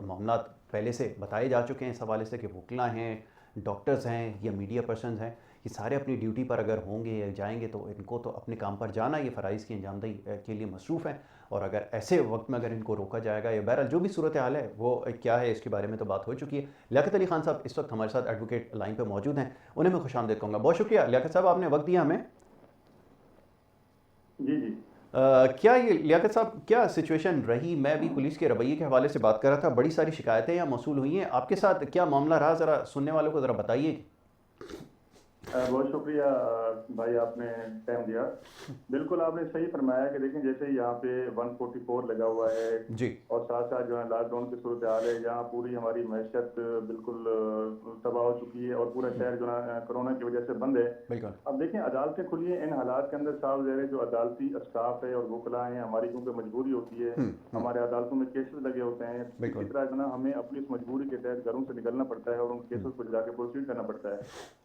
मामला पहले से बताए जा चुके हैं इस हवाले से कि वकला हैं, डॉक्टर्स हैं या मीडिया पर्सन हैं, ये सारे अपनी ड्यूटी पर अगर होंगे या जाएंगे तो इनको तो अपने काम पर जाना, ये फ़राइज़ की अंजामदही के लिए मसरूफ़ हैं। और अगर ऐसे वक्त में अगर इनको रोका जाएगा या बहरहाल जो भी सूरत हाल है वो क्या है इसके बारे में तो बात हो चुकी है। लियाकत अली खान साहब इस वक्त हमारे साथ एडवोकेट लाइन पर मौजूद हैं, उन्हें मैं खुशामदीद कहूँगा। बहुत शुक्रिया लियाकत साहब, आपने वक्त दिया हमें। जी। क्या ये लियाकत साहब क्या सिचुएशन रही? मैं भी पुलिस के रवैये के हवाले से बात कर रहा था, बड़ी सारी शिकायतें यहाँ मौसूल हुई हैं, आपके साथ क्या मामला रहा, ज़रा सुनने वालों को ज़रा बताइए। बहुत शुक्रिया भाई, आपने टाइम दिया। बिल्कुल आपने सही फरमाया कि देखें जैसे यहाँ पे 144 लगा हुआ है जी, और साथ साथ जो है लॉकडाउन की सूरत हाल है, जहाँ पूरी हमारी मैशत बिल्कुल तबाह हो चुकी है और पूरा शहर जो है कोरोना की वजह से बंद है। बिल्कुल। अब देखें अदालतें खुली हैं, इन हालात के अंदर साफ ज़ाहिर है जो अदालती स्टाफ है और वकला हैं, हमारी क्योंकि मजबूरी होती है, हमारे अदालतों में केसेस लगे होते हैं, इसी तरह जो ना हमें अपनी इस मजबूरी के तहत घरों से निकलना पड़ता है और उन केसेस को जाके प्रोसीड करना पड़ता है।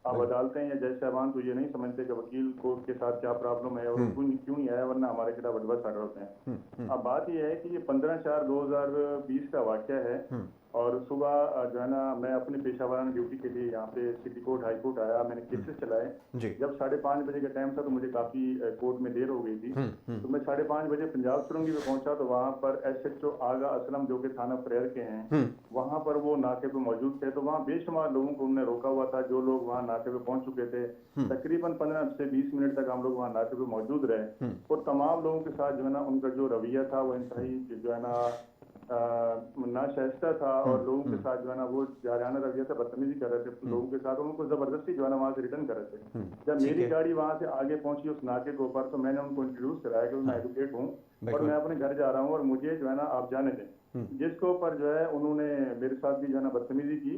अब अदालतें या जज साहबान तो ये नहीं समझते कि वकील को के साथ क्या प्रॉब्लम है और क्यों नहीं आया, वरना हमारे खिलाफ एडवर्स आर्डर होते हैं। अब बात यह है कि ये 15/4/2020 का वाक़या है और सुबह जो है ना मैं अपनी पेशावराना ड्यूटी के लिए यहाँ पे सिटी कोर्ट हाई कोर्ट आया, मैंने केसेस चलाए। जब 5:30 बजे का टाइम था तो मुझे काफ़ी कोर्ट में देर हो गई थी, तो मैं 5:30 बजे पंजाब सुरंगी में पहुंचा तो वहाँ पर SHO आगा असलम जो कि थाना प्रेयर के हैं, वहाँ पर वो नाके पे मौजूद थे। तो वहाँ बेशुमार लोगों को उन्होंने रोका हुआ था, जो लोग वहाँ नाके पे पहुंच चुके थे। तकरीबन 15 से 20 मिनट तक हम लोग वहाँ नाके पे मौजूद रहे और तमाम लोगों के साथ जो है ना उनका जो रवैया था वो इंतहाई जो है ना नाशाइस्ता था और लोगों के साथ जो है ना वो जारियाना रवैया से बदतमीजी कर रहे थे लोगों के साथ, उनको जबरदस्ती जो है ना वहाँ से रिटर्न कर रहे थे। जब मेरी गाड़ी वहाँ से आगे पहुंची उस नाके के ऊपर तो मैंने उनको इंट्रोड्यूस कराया कि मैं एडवोकेट हूँ और मैं अपने घर जा रहा हूँ और मुझे जो है ना आप जाने दें, जिसके ऊपर जो है उन्होंने मेरे साथ भी जो है ना बदतमीजी की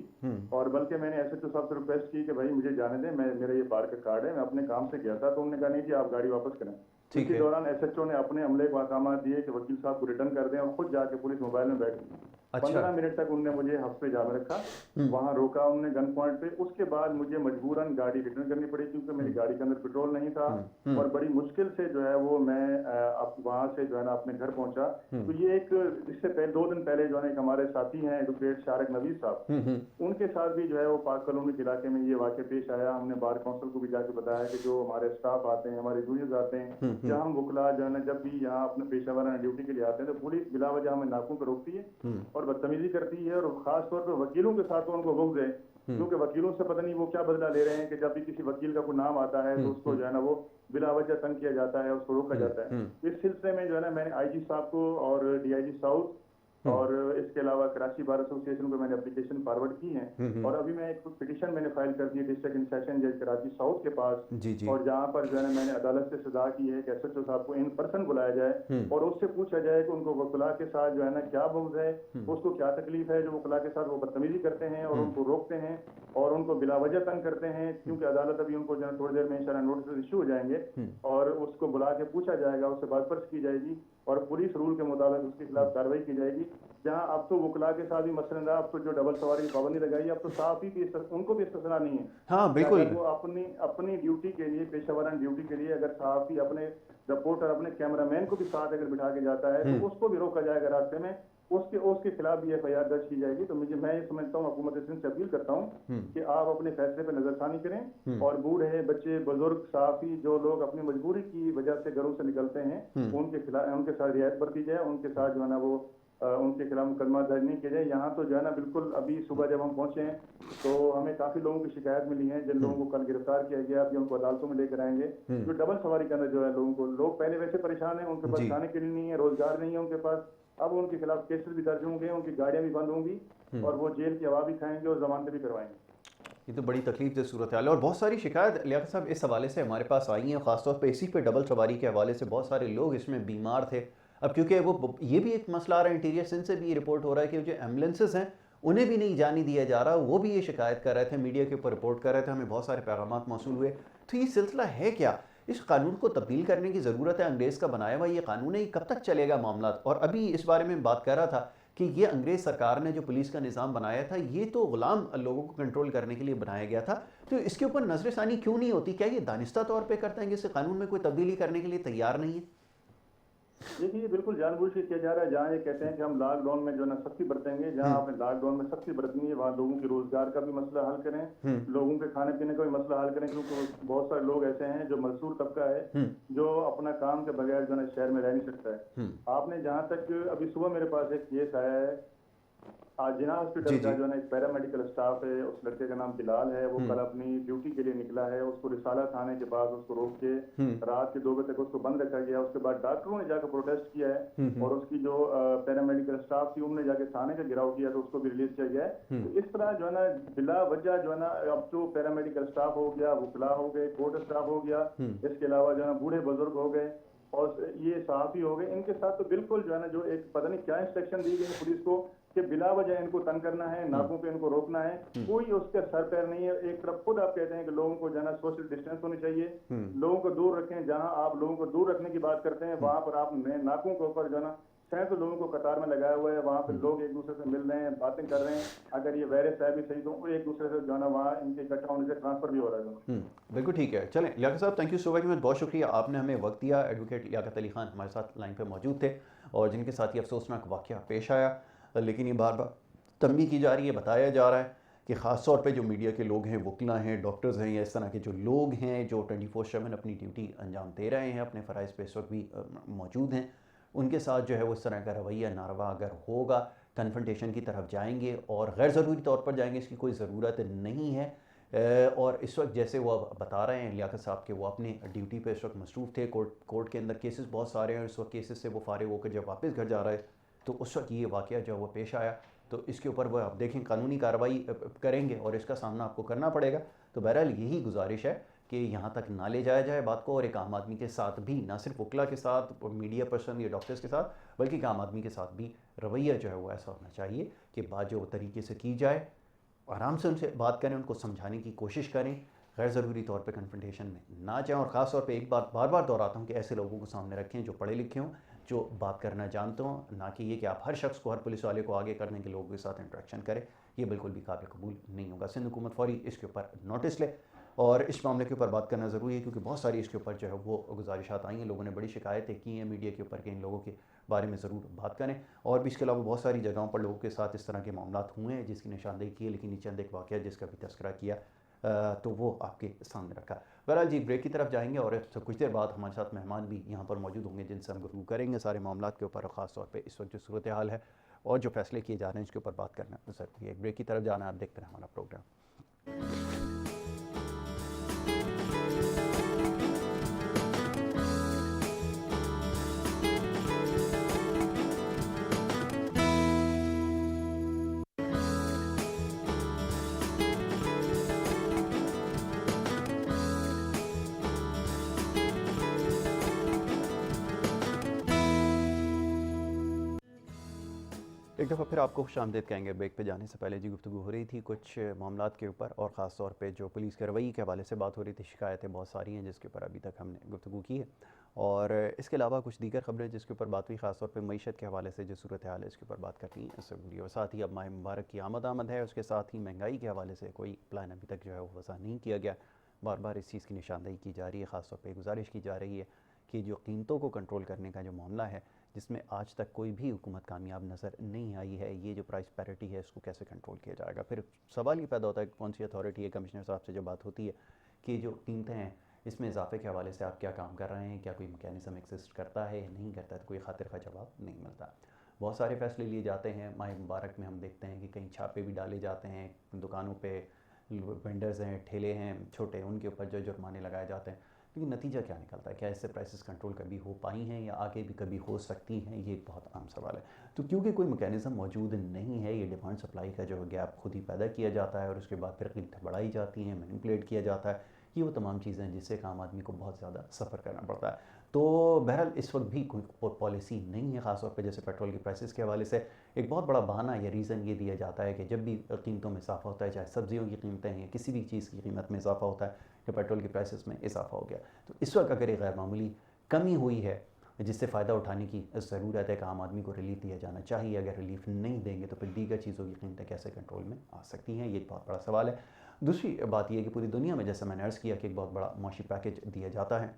और बल्कि मैंने SHO साहब से रिक्वेस्ट की कि भाई मुझे जाने दें, मेरा ये बार का कार्ड है, मैं अपने काम से गया था। तो उन्होंने कहा नहीं जी आप गाड़ी वापस करें। इसी दौरान SHO ने अपने अमले को अहकाम दिए कि वकील साहब को रिटर्न कर दें और खुद जाके पुलिस मोबाइल में बैठ गई। 15 मिनट तक उन्होंने मुझे हफ्स पे जाम रखा, वहाँ रोका उन्होंने गन पॉइंट पे। उसके बाद मुझे मजबूरन गाड़ी रिटर्न करनी पड़ी क्योंकि मेरी गाड़ी के अंदर पेट्रोल नहीं था और बड़ी मुश्किल से जो है वो मैं अब वहाँ से जो है ना अपने घर पहुंचा। तो ये एक इससे पहले 2 दिन पहले जो है हमारे साथी हैं एडवोकेट शारिक नवीद साहब, उनके साथ भी जो है वो पाक कॉलोनी के इलाके में ये वाक़या पेश आया। हमने बार काउंसिल को भी जाके बताया कि जो हमारे स्टाफ आते हैं, हमारे जूनियर्स आते हैं, जहाँ हम वकला जो है ना जब भी यहाँ अपने पेशावराना ड्यूटी के लिए आते हैं तो पुलिस बिला वजह हमें नाकों पर रोकती है और बदतमीजी करती है और खास तौर पर वकीलों के साथ तो उनको बुग़्ज़ है क्योंकि वकीलों से पता नहीं वो क्या बदला ले रहे हैं कि जब भी किसी वकील का कोई नाम आता है तो उसको जो है ना वो बिला वजह तंग किया जाता है, उसको रोका जाता है। इस सिलसिले में जो है ना मैंने IG साहब को और DIG साउथ और इसके अलावा कराची बार एसोसिएशन को मैंने एप्लीकेशन फॉरवर्ड की है और अभी मैं एक पिटीशन मैंने फाइल कर दी है डिस्ट्रिक्ट इन सेशन जज कराची साउथ के पास जी जी। और जहाँ पर जो है मैंने अदालत से सजा की है कि एसएचओ साहब को इन पर्सन बुलाया जाए और उससे पूछा जाए कि उनको वकला के साथ जो है ना क्या बुग़्ज़ है, उसको क्या तकलीफ है जो वकला के साथ वो बदतमीजी करते हैं और उनको रोकते हैं और उनको बिला वजह तंग करते हैं, क्योंकि अदालत अभी उनको जो है थोड़ी देर में इंशाल्लाह नोटिस इशू हो जाएंगे और उसको बुला के पूछा जाएगा, उससे बातपर्स की जाएगी और पुलिस रूल के मुताबिक उसके खिलाफ कार्रवाई की जाएगी। जहां अब तो वकला के साथ भी मसलन रहा, अब तो जो डबल सवारी की पाबंदी लगाई, अब तो साफ ही उनको भी इस्तेसना नहीं है। हाँ बिल्कुल। वो अपनी ड्यूटी के लिए, पेशेवराना ड्यूटी के लिए अगर साफ ही अपने रिपोर्टर अपने कैमरामैन को भी साथ अगर बिठा के जाता है तो उसको भी रोका जाएगा रास्ते में, उसके खिलाफ भी एफआईआर दर्ज की जाएगी। तो मैं ये समझता हूँ, हुकूमत सिंध से अपील करता हूँ कि आप अपने फैसले पर नजरसानी करें और बूढ़े बच्चे बुजुर्ग साफी जो लोग अपनी मजबूरी की वजह से घरों से निकलते हैं उनके साथ रियायत बरती जाए, उनके साथ जो है ना वो उनके खिलाफ मुकदमा दर्ज नहीं किया जाए। यहाँ तो जो है ना बिल्कुल अभी सुबह जब हम पहुंचे हैं तो हमें काफी लोगों की शिकायत मिली है जिन लोगों को कल गिरफ्तार किया गया, अभी उनको अदालतों में लेकर आएंगे। जो डबल सवारी के अंदर जो है लोग पहले वैसे परेशान है, उनके पास खाने के लिए नहीं है, रोजगार नहीं है उनके पास, अब उनके खिलाफ केसेस भी दर्ज होंगे, उनकी गाड़ियां भी बंद होंगी और वो जेल की हवा भी खाएंगे और जमानत भी करवाएंगे। ये तो बड़ी तकलीफ दे सूरत हाल है और बहुत सारी शिकायत लियाकत साहब इस हवाले से हमारे पास आई हैं, खासतौर पर इसी पे डबल सवारी के हवाले से बहुत सारे लोग इसमें बीमार थे। अब क्योंकि वो ये भी एक मसला आ रहा है, इंटीरियर सिंध से भी ये रिपोर्ट हो रहा है कि जो एम्बुलेंसेज हैं उन्हें भी नहीं जाने दिया जा रहा, वो भी ये शिकायत कर रहे थे, मीडिया के ऊपर रिपोर्ट कर रहे थे, हमें बहुत सारे पैगाम मौसूल हुए। तो ये सिलसिला है क्या? इस कानून को तब्दील करने की ज़रूरत है, अंग्रेज़ का बनाया हुआ ये कानून है, ये कब तक चलेगा मामला? और अभी इस बारे में बात कर रहा था कि ये अंग्रेज़ सरकार ने जो पुलिस का निज़ाम बनाया था ये तो ग़ुलाम लोगों को कंट्रोल करने के लिए बनाया गया था, तो इसके ऊपर नज़रसानी क्यों नहीं होती? क्या ये दानिस्ता तौर पर करते हैं कि इस कानून में कोई तब्दीली करने के लिए तैयार नहीं है? देखिए ये बिल्कुल जानबूझ के किया जा रहा है। जहाँ ये कहते हैं कि हम लॉकडाउन में जो है ना सख्ती बरतेंगे, जहाँ आपने लॉकडाउन में सख्ती बरतनी है वहाँ लोगों के रोजगार का भी मसला हल करें, लोगों के खाने पीने का भी मसला हल करें, क्योंकि बहुत सारे लोग ऐसे हैं जो मजदूर तबका है जो अपना काम के बगैर जो है शहर में रह नहीं सकता है। आपने जहाँ तक अभी सुबह मेरे पास एक केस आया है, आज जिना हॉस्पिटल का जो है ना एक पैरामेडिकल स्टाफ है, उस लड़के का नाम बिलाल है, वो कल अपनी ड्यूटी के लिए निकला है, उसको रिसाला थाने के पास उसको रोक के रात के 2 बजे तक उसको बंद रखा गया। उसके बाद डॉक्टरों ने जाकर प्रोटेस्ट किया है और उसकी जो पैरामेडिकल स्टाफ थी उन्होंने जाके थाने का घेराव किया तो उसको भी रिलीज किया गया है। तो इस तरह जो है ना बिला वजह जो है ना अब जो पैरामेडिकल स्टाफ हो गया, वकला हो गए, कोर्ट स्टाफ हो गया, इसके अलावा जो है ना बूढ़े बुजुर्ग हो गए और ये सहाफी हो गए, इनके साथ तो बिल्कुल जो है ना जो एक पता नहीं क्या इंस्ट्रक्शन दी गई पुलिस को कि बिला वजह इनको तंग करना है, नाकों पे इनको रोकना है, कोई उसके सर पैर नहीं है। एक तरफ खुद आप कहते हैं कि लोगों को जो है ना सोशल डिस्टेंस होनी चाहिए, लोगों को दूर रखें। जहां आप लोगों को दूर रखने की बात करते हैं वहां पर आप नाकों के ऊपर जो है ना सैकड़ों लोगों को कतार में लगाया हुआ है, वहाँ पे लोग एक दूसरे से मिल रहे हैं, बातें कर रहे हैं। अगर ये वायरस है भी सही तो एक दूसरे से जो है ना वहाँ इनके इकट्ठा होने से ट्रांसफर भी हो रहा है। बिल्कुल ठीक है। चलें लियाकत साहब, थैंक यू सो मच, बहुत शुक्रिया, आपने हमें वक्त दिया। एडवोकेट लियाकत अली खान हमारे साथ लाइन पर मौजूद थे और जिनके साथ ये अफसोसनाक वाक़या पेश आया, लेकिन ये बार बार तंबीह की जा रही है, बताया जा रहा है कि ख़ास तौर पे जो मीडिया के लोग हैं, वकील हैं, डॉक्टर्स हैं या इस तरह के जो लोग हैं जो 24/7 अपनी ड्यूटी अंजाम दे रहे हैं, अपने फ़राइज़ पे इस वक्त भी मौजूद हैं, उनके साथ जो है वो इस तरह का रवैया नारवा अगर होगा, कन्फ्रंटेशन की तरफ जाएंगे और गैर ज़रूरी तौर पर जाएंगे, इसकी कोई ज़रूरत नहीं है। और इस वक्त जैसे वो बता रहे हैं लियाकत साहब के वो अपनी ड्यूटी पे इस वक्त मसरूफ़ थे, कोर्ट के अंदर केसेस बहुत सारे हैं, इस वक्त केसेस से वो फारिग होकर जब वापस घर जा रहा है तो उस वक्त ये वाक़या जो है वो पेश आया। तो इसके ऊपर वो आप देखें कानूनी कार्रवाई करेंगे और इसका सामना आपको करना पड़ेगा। तो बहरहाल यही गुजारिश है कि यहाँ तक ना ले जाया जाए बात को, और एक आम आदमी के साथ भी, ना सिर्फ वकला के साथ, मीडिया पर्सन या डॉक्टर्स के साथ, बल्कि आम आदमी के साथ भी रवैया जो है वो ऐसा होना चाहिए कि बात जो तरीके से की जाए, आराम से उनसे बात करें, उनको समझाने की कोशिश करें, गैर ज़रूरी तौर पे कन्फ्रंटेशन में ना जाएं। और ख़ास तौर पे एक बात बार बार दोहराता हूँ कि ऐसे लोगों को सामने रखें जो पढ़े लिखे हों, जो बात करना जानते हों, ना कि ये कि आप हर शख्स को, हर पुलिस वाले को आगे करने के लोगों के साथ इंटरेक्शन करें, ये बिल्कुल भी काबिल कबूल नहीं होगा। सिंध हुकूमत फौरी इसके ऊपर नोटिस ले और इस मामले के ऊपर बात करना ज़रूरी है, क्योंकि बहुत सारी इसके ऊपर जो है वो गुजारिशात आई हैं, लोगों ने बड़ी शिकायतें की हैं मीडिया के ऊपर कि इन लोगों के बारे में ज़रूर बात करें। और भी इसके अलावा बहुत सारी जगहों पर लोगों के साथ इस तरह के मामला हुए हैं जिसकी निशानदेही की है, लेकिन ये चंद एक वाक़या जिसका भी तस्करा किया तो वो आपके सामने रखा। बहरहाल जी ब्रेक की तरफ जाएंगे और कुछ देर बाद हमारे साथ मेहमान भी यहाँ पर मौजूद होंगे जिनसे हम गुफ्तगू करेंगे सारे मामला के ऊपर, ख़ास तौर पे इस वक्त जो सूरत हाल है और जो फ़ैसले किए जा रहे हैं इसके ऊपर बात करना ज़रूरी है। एक ब्रेक की तरफ जाना है, आप देखते हैं हमारा प्रोग्राम। एक दफ़ा फिर आपको खुशामदीद कहेंगे। ब्रेक पे जाने से पहले जी गुफ्तगू हो रही थी कुछ मामलात के ऊपर, और ख़ास तौर पे जो पुलिस के रवैये के हवाले से बात हो रही थी। शिकायतें बहुत सारी हैं जिसके ऊपर अभी तक हमने गुफ्तगू की है, और इसके अलावा कुछ दीगर ख़बरें जिसके ऊपर बात हुई, ख़ास तौर पे मईशत के हवाले से जो सूरत हाल है इसके ऊपर बात करती हैं इस वीडियो। और साथ ही अब माह मुबारक की आमद है, उसके साथ ही महंगाई के हवाले से कोई प्लान अभी तक जो है वो वज़ा नहीं किया गया। बार बार इस चीज़ की निशानदेही की जा रही है, ख़ास तौर पर गुजारिश की जा रही है कि जो कीमतों को कंट्रोल करने का जो मामला है, जिसमें आज तक कोई भी हुकूमत कामयाब नज़र नहीं आई है, ये जो प्राइस पैरिटी है इसको कैसे कंट्रोल किया जाएगा। फिर सवाल ये पैदा होता है कि कौन सी अथॉरिटी है। कमिश्नर साहब से जब बात होती है कि जो कीमतें हैं इसमें इजाफे के हवाले से आप क्या काम कर रहे हैं, क्या कोई मैकेनिज़्म एग्जिस्ट करता है या नहीं करता है, तो कोई खातिर का जवाब नहीं मिलता। बहुत सारे फैसले लिए जाते हैं। माह मुबारक में हम देखते हैं कि कहीं छापे भी डाले जाते हैं, दुकानों पर वेंडर्स हैं, ठेले हैं छोटे, उनके ऊपर जो जुर्माने लगाए जाते हैं। लेकिन नतीजा क्या निकलता है, क्या इससे प्राइसेस कंट्रोल कभी हो पाई हैं या आगे भी कभी हो सकती हैं, ये एक बहुत आम सवाल है। तो क्योंकि कोई मैकेनिज़्म मौजूद नहीं है, ये डिमांड सप्लाई का जो गैप खुद ही पैदा किया जाता है और उसके बाद फिर कीमतें बढ़ाई जाती हैं, मैनिपुलेट किया जाता है। ये वो तमाम चीज़ें हैं जिससे एक आम आदमी को बहुत ज़्यादा सफ़र करना पड़ता है। तो बहरहाल इस वक्त भी कोई पॉलिसी नहीं है, ख़ासतौर पर जैसे पेट्रोल की प्राइसेस के हवाले से एक बहुत बड़ा बहाना या रीज़न ये दिया जाता है कि जब भी कीमतों में इजाफा होता है, चाहे सब्जियों की कीमतें हैं या किसी भी चीज़ की कीमत में इजाफा होता है, कि पेट्रोल की प्राइसेस में इजाफा हो गया। तो इस वक्त अगर एक गैर मामूली कमी हुई है जिससे फ़ायदा उठाने की ज़रूरत है कि आम आदमी को रिलीफ दिया जाना चाहिए, अगर रिलीफ नहीं देंगे तो फिर दीगर चीज़ों की कीमतें कैसे कंट्रोल में आ सकती हैं, ये एक बहुत बड़ा सवाल है। दूसरी बात यह कि पूरी दुनिया में जैसे मैंने अर्ज़ किया कि एक बहुत बड़ा मुआशी पैकेज दिया जाता है।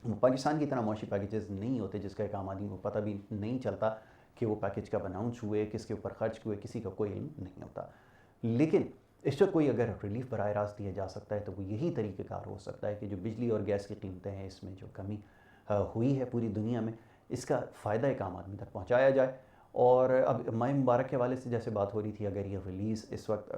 पाकिस्तान की तरह मुआशी पैकेजेस नहीं होते जिसका एक आम आदमी को पता भी नहीं चलता कि वो पैकेज कब अनाउंस हुए, किसके ऊपर खर्च हुए, किसी का कोई इल्म नहीं होता। लेकिन इस पर कोई अगर रिलीफ बराह रास्त दिया जा सकता है तो वो यही तरीक़ेकार हो सकता है कि जो बिजली और गैस की कीमतें हैं इसमें जो कमी हुई है पूरी दुनिया में, इसका फ़ायदा एक आम आदमी तक पहुँचाया जाए। और अब माह मुबारक के हवाले से जैसे बात हो रही थी, अगर ये रिलीज़ इस वक्त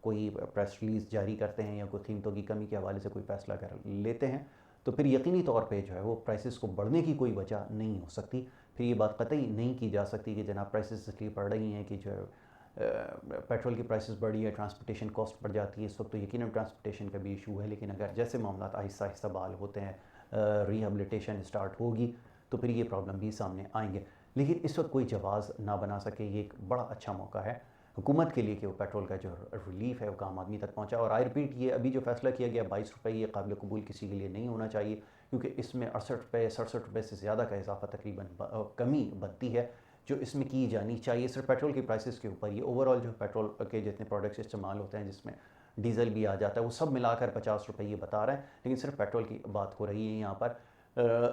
कोई प्रेस रिलीज़ जारी करते हैं या कोई कीमतों की कमी के हवाले से कोई फ़ैसला अगर लेते हैं तो फिर यकीनी तौर पे जो है वो प्राइसेस को बढ़ने की कोई वजह नहीं हो सकती। फिर ये बात कतई नहीं की जा सकती कि जनाब प्राइसेस इसलिए बढ़ रही हैं कि जो पेट्रोल की प्राइसेस बढ़ी है, ट्रांसपोर्टेशन कॉस्ट बढ़ जाती है। इस वक्त तो यकीनन ट्रांसपोर्टेशन का भी इशू है, लेकिन अगर जैसे मामला आहिस्ता आहिस्ता बहाल होते हैं, रिहेबिलिटेशन स्टार्ट होगी तो फिर ये प्रॉब्लम भी सामने आएंगे। लेकिन इस वक्त कोई जवाज़ ना बना सके, ये एक बड़ा अच्छा मौका है हुकूमत के लिए कि वो पेट्रोल का जो रिलीफ है वो आम आदमी तक पहुंचा। और आई रिपीट, ये अभी जो फैसला किया गया 22 रुपये, ये काबिल कबूल किसी के लिए नहीं होना चाहिए, क्योंकि इसमें 68 रुपये 67 रुपये से ज़्यादा का इजाफा तकरीबन कमी बनती है जो इसमें की जानी चाहिए। सिर्फ पेट्रोल की प्राइसेस के ऊपर, ये ओवरऑल जो पेट्रोल के जितने प्रोडक्ट्स इस्तेमाल होते हैं जिसमें डीजल भी आ जाता है, वो सब मिलाकर 50 रुपये ये बता रहे हैं, लेकिन सिर्फ पेट्रोल की बात हो रही है यहाँ पर।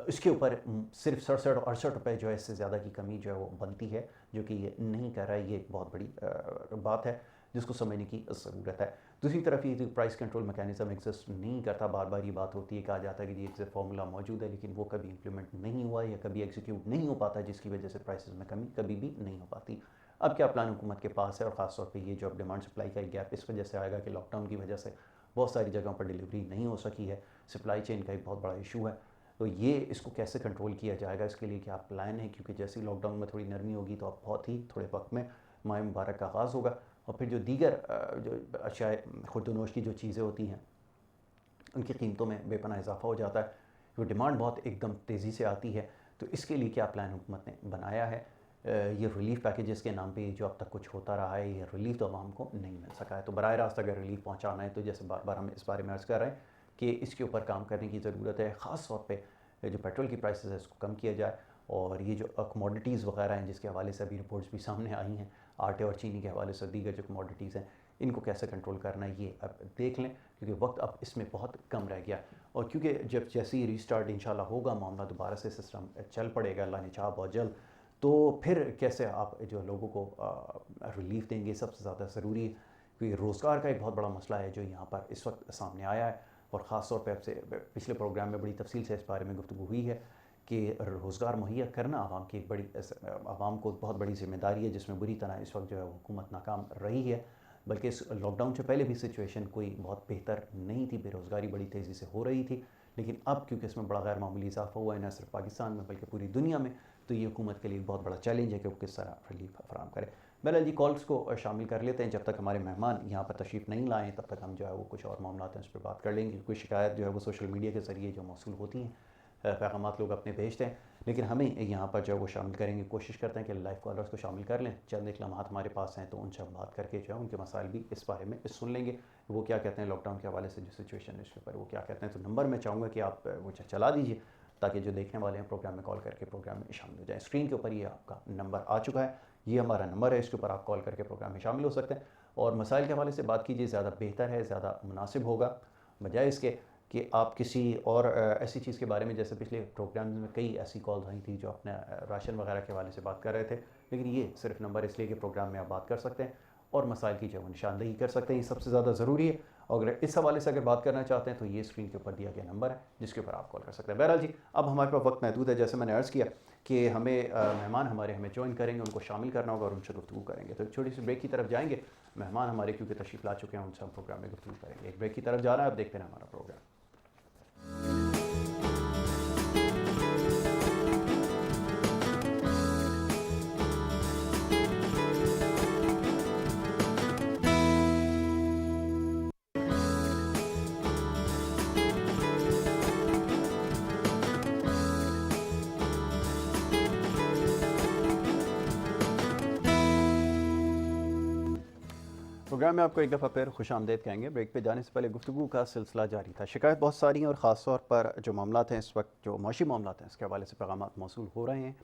इसके ऊपर सिर्फ 67 और 68 रुपये जो है, इससे ज़्यादा की कमी जो है वो बनती है, जो कि ये नहीं कर रहा है। ये एक बहुत बड़ी बात है जिसको समझने की ज़रूरत है। दूसरी तरफ ये प्राइस कंट्रोल मैकेनिज़्म एग्जिस्ट नहीं करता। बार बार ये बात होती है, कहा जाता है कि ये एक फार्मूला मौजूद है, लेकिन वो कभी इंप्लीमेंट नहीं हुआ या कभी एग्जीक्यूट नहीं हो पाता, जिसकी वजह से प्राइसेस में कमी कभी भी नहीं हो पाती। अब क्या प्लान हुकूमत के पास है, और ख़ास तौर पे ये जो अब डिमांड सप्लाई का गैप इस वजह से आएगा कि लॉकडाउन की वजह से बहुत सारी जगहों पर डिलीवरी नहीं हो सकी है, सप्लाई चेन का एक बहुत बड़ा इशू है। तो ये इसको कैसे कंट्रोल किया जाएगा, इसके लिए क्या प्लान है, क्योंकि जैसे ही लॉकडाउन में थोड़ी नरमी होगी तो अब बहुत ही थोड़े वक्त में माह मुबारक का आगाज़ होगा, और फिर जो दीगर जो अशाए खुर्दनोश की जो चीज़ें होती हैं उनकी कीमतों में बेपनाह इजाफा हो जाता है, वो डिमांड बहुत एकदम तेज़ी से आती है। तो इसके लिए क्या प्लान हुकूमत ने बनाया है। ये रिलीफ पैकेजेस के नाम पे जो अब तक कुछ होता रहा है, ये रिलीफ तो आवाम को नहीं मिल सका है। तो बराह रास्त अगर रिलीफ पहुँचाना है तो जैसे बार बार हम इस बारे में अर्ज़ कर रहे हैं कि इसके ऊपर काम करने की ज़रूरत है। ख़ास तौर पे जो पेट्रोल की प्राइसेस है इसको कम किया जाए, और ये जो कमोडिटीज़ वगैरह हैं जिसके हवाले से अभी रिपोर्ट्स भी सामने आई हैं, आटे और चीनी के हवाले से दीगर जो कमोडिटीज़ हैं इनको कैसे कंट्रोल करना है ये अब देख लें, क्योंकि वक्त अब इसमें बहुत कम रह गया। और क्योंकि जब जैसे ही रीस्टार्ट इंशाल्लाह होगा, मामला दोबारा से सिस्टम चल पड़ेगा, अल्लाह ने चाहा बहुत जल्द, तो फिर कैसे आप जो लोगों को रिलीफ देंगे, सबसे ज़्यादा ज़रूरी है, क्योंकि रोज़गार का एक बहुत बड़ा मसला है जो यहाँ पर इस वक्त सामने आया है। और ख़ास तौर पे आपसे पिछले प्रोग्राम में बड़ी तफसील से इस बारे में गुफ्तगू हुई है कि रोज़गार मुहैया करना आवाम की एक बड़ी आवाम को बहुत बड़ी ज़िम्मेदारी है, जिसमें बुरी तरह इस वक्त जो है हुकूमत नाकाम रही है। बल्कि इस लॉकडाउन से पहले भी सिचुएशन कोई बहुत बेहतर नहीं थी, बेरोज़गारी बड़ी तेज़ी से हो रही थी, लेकिन अब क्योंकि इसमें बड़ा गैर मामूली इजाफा हुआ है, न सिर्फ पाकिस्तान में बल्कि पूरी दुनिया में, तो ये हुकूमत के लिए बहुत बड़ा चैलेंज है कि वो किस तरह रिलीफ फराहम करे। बहरहाल जी, कॉल्स को शामिल कर लेते हैं। जब तक हमारे मेहमान यहाँ पर तशरीफ़ नहीं लाएँ तब तक हम जो है वो कुछ और मामला हैं उस पर बात कर लेंगे। कोई शिकायत जो है वो सोशल मीडिया के ज़रिए जो मौसूल होती हैं पैगाम लोग अपने भेजते हैं, लेकिन हमें यहाँ पर जो है वो शामिल करेंगे, कोशिश करते हैं कि लाइव कॉलर्स को शामिल कर लें। चंद एक लम्हात हमारे पास हैं तो उनसे हम बात करके जो है उनके मसाइल भी इस बारे में सुन लेंगे, वो क्या कहते हैं लॉकडाउन के हवाले से जो सिचुएशन है इसके ऊपर वो क्या कहते हैं। तो नंबर मैं चाहूँगा कि आप वो चला दीजिए ताकि जो देखने वाले हैं प्रोग्राम में कॉल करके प्रोग्राम में शामिल हो जाए। स्क्रीन के ऊपर ये आपका नंबर आ चुका है, ये हमारा नंबर है, इसके ऊपर आप कॉल करके प्रोग्राम में शामिल हो सकते हैं और मसाइल के हवाले से बात कीजिए, ज़्यादा बेहतर है, ज़्यादा मुनासिब होगा, बजाय इसके कि आप किसी और ऐसी चीज़ के बारे में, जैसे पिछले प्रोग्राम में कई ऐसी कॉल्स आई थी जो अपने राशन वगैरह के हवाले से बात कर रहे थे, लेकिन ये सिर्फ नंबर इसलिए कि प्रोग्राम में आप बात कर सकते हैं और मसाइल की जो है निशानदेही कर सकते हैं, ये सबसे ज़्यादा ज़रूरी है। और अगर इस हवाले से अगर बात करना चाहते हैं तो ये स्क्रीन के ऊपर दिया गया नंबर है जिसके ऊपर आप कॉल कर सकते हैं। बहरहाल जी, अब हमारे पास वक्त महदूद है, जैसे मैंने अर्ज़ किया कि हमें मेहमान हमें ज्वाइन करेंगे, उनको शामिल करना होगा और उनसे गुफ्तगू करेंगे। तो एक छोटी सी ब्रेक की तरफ जाएंगे, मेहमान हमारे क्योंकि तशरीफ़ ला चुके हैं उनसे हम प्रोग्राम में गुफ्तगू करेंगे। एक ब्रेक की तरफ जा रहा है, अब देखते हैं हमारा प्रोग्राम। प्रोग्राम में आपको एक दफ़ा फिर खुश आमदेद कहेंगे। ब्रेक पे जाने से पहले गुफ्तगू का सिलसिला जारी था। शिकायत बहुत सारी हैं और ख़ास तौर पर जो मामलात हैं इस वक्त, जो माशी मामलात हैं, इसके हवाले से पैगामात मौसूल हो रहे हैं।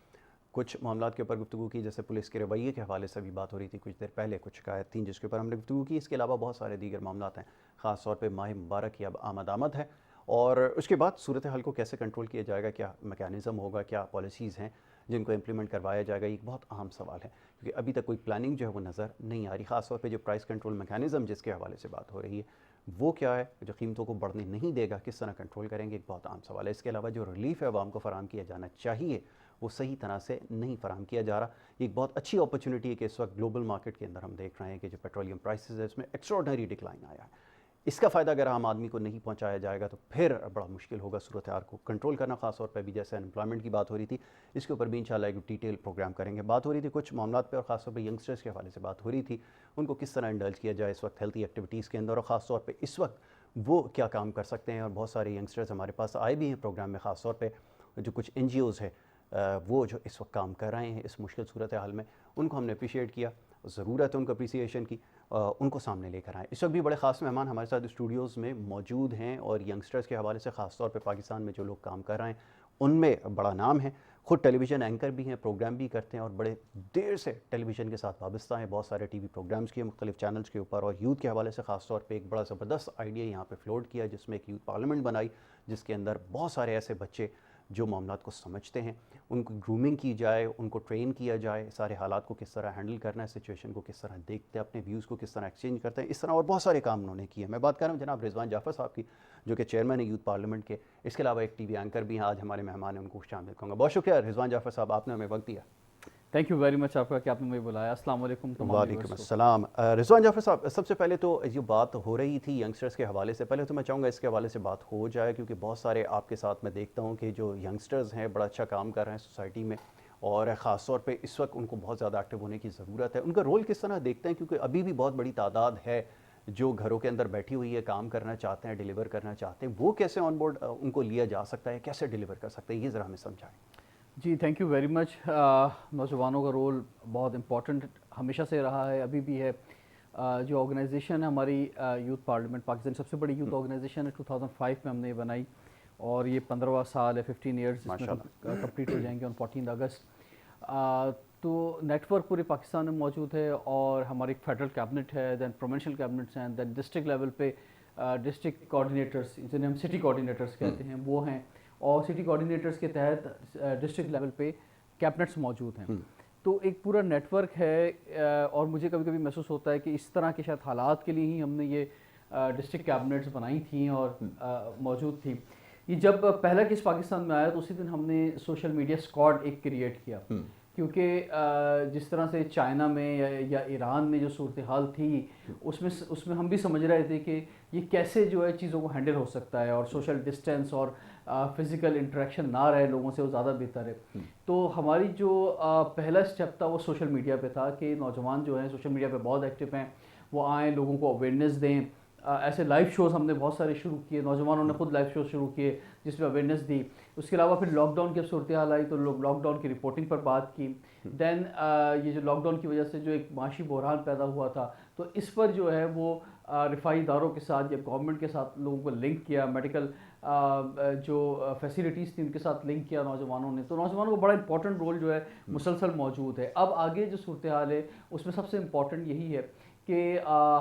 कुछ मामलात के ऊपर गुफ्तगू की, जैसे पुलिस के रवैये के हवाले से भी बात हो रही थी कुछ देर पहले, कुछ शिकायत थी जिसके ऊपर हमने गुफ्तगू की। इसके अलावा बहुत सारे दीगर मामलात हैं, ख़ास तौर पर माह मुबारक की अब आमद है और उसके बाद सूरत हाल को कैसे कंट्रोल किया जाएगा, क्या मैकेनिज़्म होगा, क्या पॉलिसीज़ हैं जिनको इम्प्लीमेंट करवाया जाएगा, ये एक बहुत अहम सवाल है क्योंकि अभी तक कोई प्लानिंग जो है वो नज़र नहीं आ रही। ख़ास तौर पे जो प्राइस कंट्रोल मैकेनिज़्म जिसके हवाले से बात हो रही है वो क्या है, जो कीमतों को बढ़ने नहीं देगा, किस तरह कंट्रोल करेंगे, एक बहुत अहम सवाल है। इसके अलावा जो रिलीफ है आवाम को फ़राहम किया जाना चाहिए वो सही तरह से नहीं फ़राहम किया जा रहा। एक बहुत अच्छी अपॉर्चुनिटी है कि इस वक्त ग्लोबल मार्केट के अंदर हम देख रहे हैं कि जो पेट्रोलियम प्राइसेस है उसमें एक्स्ट्रॉर्डनरी डिक्लाइन आया है। इसका फ़ायदा अगर आम आदमी को नहीं पहुंचाया जाएगा तो फिर बड़ा मुश्किल होगा सूरत हाल को कंट्रोल करना। ख़ास तौर पर भी जैसे अनएम्प्लॉयमेंट की बात हो रही थी, इसके ऊपर भी इंशाल्लाह एक डिटेल प्रोग्राम करेंगे। बात हो रही थी कुछ मामलात पे और ख़ास तौर पर यंगस्टर्स के हवाले से बात हो रही थी, उनको किस तरह इंडल्ज किया जाए इस वक्त हेल्थी एक्टिविटीज़ के अंदर और ख़ास तौर पर इस वक्त वो क्या काम कर सकते हैं। और बहुत सारे यंगस्टर्स हमारे पास आए भी हैं प्रोग्राम में, ख़ास तौर पर जो कुछ NGOs है वो जो इस वक्त काम कर रहे हैं इस मुश्किल सूरत हाल में, उनको हमने अप्रिशिएट किया। ज़रूरत है उनको अप्रिसिएशन की, उनको सामने लेकर आए। इस वक्त भी बड़े ख़ास मेहमान हमारे साथ स्टूडियोज़ में मौजूद हैं और यंगस्टर्स के हवाले से ख़ास तौर पे पाकिस्तान में जो लोग काम कर रहे हैं उनमें बड़ा नाम है। ख़ुद टेलीविज़न एंकर भी हैं, प्रोग्राम भी करते हैं और बड़े देर से टेलीविज़न के साथ वाबस्ता हैं। बहुत सारे TV प्रोग्राम्स किए मुख्तलिफ चैनल्स के ऊपर और यूथ के हवाले से ख़ास तौर पर एक बड़ा ज़बरदस्त आइडिया यहाँ पर फ्लोट किया जिसमें एक यूथ पार्लियामेंट बनाई जिसके अंदर बहुत सारे ऐसे बच्चे जो मामलात को समझते हैं उनको ग्रूमिंग की जाए, उनको ट्रेन किया जाए, सारे हालात को किस तरह हैंडल करना है, सिचुएशन को किस तरह देखते हैं, अपने व्यूज़ को किस तरह एक्सचेंज करते हैं, इस तरह और बहुत सारे काम उन्होंने किए। मैं बात कर रहा हूँ जनाब रिजवान जाफ़र साहब की, जो कि चेयरमैन है यूथ पार्लियामेंट के। इसके अलावा एक TV एंकर भी हैं, आज हमारे मेहमान हैं, उनको शामिल करूँगा। बहुत शुक्रिया रिजवान जाफ़र साहब, आपने हमें वक्त दिया। थैंक यू वेरी मच आपका कि आपने मुझे बुलाया। अस्सलाम वालेकुम। वालेकुम अस्सलाम। रिजवान जाफ़र साहब, सबसे पहले तो जो बात हो रही थी यंगस्टर्स के हवाले से, पहले तो मैं चाहूँगा इसके हवाले से बात हो जाए क्योंकि बहुत सारे आपके साथ मैं देखता हूँ कि जो यंगस्टर्स हैं बड़ा अच्छा काम कर रहे हैं सोसाइटी में और ख़ास तौर पे इस वक्त उनको बहुत ज़्यादा एक्टिव होने की ज़रूरत है। उनका रोल किस तरह देखते हैं क्योंकि अभी भी बहुत बड़ी तादाद है जो घरों के अंदर बैठी हुई है, काम करना चाहते हैं, डिलीवर करना चाहते हैं, वो कैसे ऑन बोर्ड उनको लिया जा सकता है, कैसे डिलीवर कर सकते हैं, ये ज़रा हमें समझाएँ। जी थैंक यू वेरी मच। नौजवानों का रोल बहुत इम्पॉर्टेंट हमेशा से रहा है, अभी भी है। जो ऑर्गेनाइजेशन है हमारी यूथ पार्लियामेंट, पाकिस्तान की सबसे बड़ी यूथ ऑर्गेनाइजेशन है, 2005 में हमने ये बनाई और ये 15वां साल है, 15 ईयर्स कंप्लीट हो जाएंगे ऑन 14 अगस्त। तो नेटवर्क पूरे पाकिस्तान में मौजूद है और हमारी फेडरल कैबिनेट है, दैन प्रोविंशियल कैबिनेट्स हैं, दैन डिस्ट्रिक्ट लेवल पे डिस्ट्रिक्ट कोऑर्डिनेटर्स जिन्हें हम सिटी कोऑर्डिनेटर्स कहते हैं वो हैं और सिटी कोऑर्डिनेटर्स के तहत डिस्ट्रिक्ट लेवल पे कैबिनेट्स मौजूद हैं। तो एक पूरा नेटवर्क है और मुझे कभी कभी महसूस होता है कि इस तरह के शायद हालात के लिए ही हमने ये डिस्ट्रिक्ट कैबिनेट्स बनाई थी और मौजूद थी। ये जब पहला केस पाकिस्तान में आया तो उसी दिन हमने सोशल मीडिया स्क्वाड एक क्रिएट किया क्योंकि जिस तरह से चाइना में या ईरान में जो सूरत हाल थी उसमें हम भी समझ रहे थे कि ये कैसे जो है चीज़ों को हैंडल हो सकता है और सोशल डिस्टेंस और फिज़िकल इंटरेक्शन ना रहे लोगों से, वो ज़्यादा बेहतर है। तो हमारी जो पहला स्टेप था वो सोशल मीडिया पे था कि नौजवान जो हैं सोशल मीडिया पे बहुत एक्टिव हैं, वो आएँ, लोगों को अवेयरनेस दें। ऐसे लाइव शोज़ हमने बहुत सारे शुरू किए, नौजवानों ने खुद लाइव शो शुरू किए जिसमें अवेयरनेस दी। उसके अलावा फिर लॉकडाउन की सूरत हाल आई तो लोग लॉकडाउन की रिपोर्टिंग पर बात की। देन ये जो लॉकडाउन की वजह से जो एक माशी बहरान पैदा हुआ था, तो इस पर जो है वो रिफाई इदारों के साथ या गवर्नमेंट के साथ लोगों को लिंक किया, मेडिकल जो फैसिलिटीज़ थी उनके साथ लिंक किया नौजवानों ने। तो नौजवानों को बड़ा इंपॉर्टेंट रोल जो है मुसलसल मौजूद है। अब आगे जो सूरत हाल है उसमें सबसे इम्पॉर्टेंट यही है कि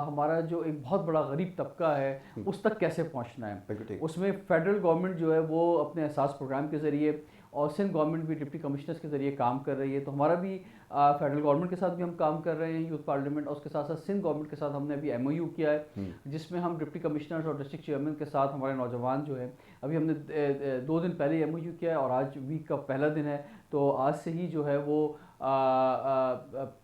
हमारा जो एक बहुत बड़ा गरीब तबका है उस तक कैसे पहुंचना है। उसमें फेडरल गवर्नमेंट जो है वो अपने एहसास प्रोग्राम के ज़रिए और सिंध गवर्नमेंट भी डिप्टी कमिश्नर्स के ज़रिए काम कर रही है। तो हमारा भी फेडरल गवर्नमेंट के साथ भी हम काम कर रहे हैं यूथ पार्लियामेंट, और उसके साथ साथ सिंध गवर्नमेंट के साथ हमने अभी MOU किया है जिसमें हम डिप्टी कमिश्नर्स और डिस्ट्रिक्ट चेयरमैन के साथ हमारे नौजवान जो है, अभी हमने 2 दिन पहले MOU किया है और आज वीक का पहला दिन है। तो आज से ही जो है वो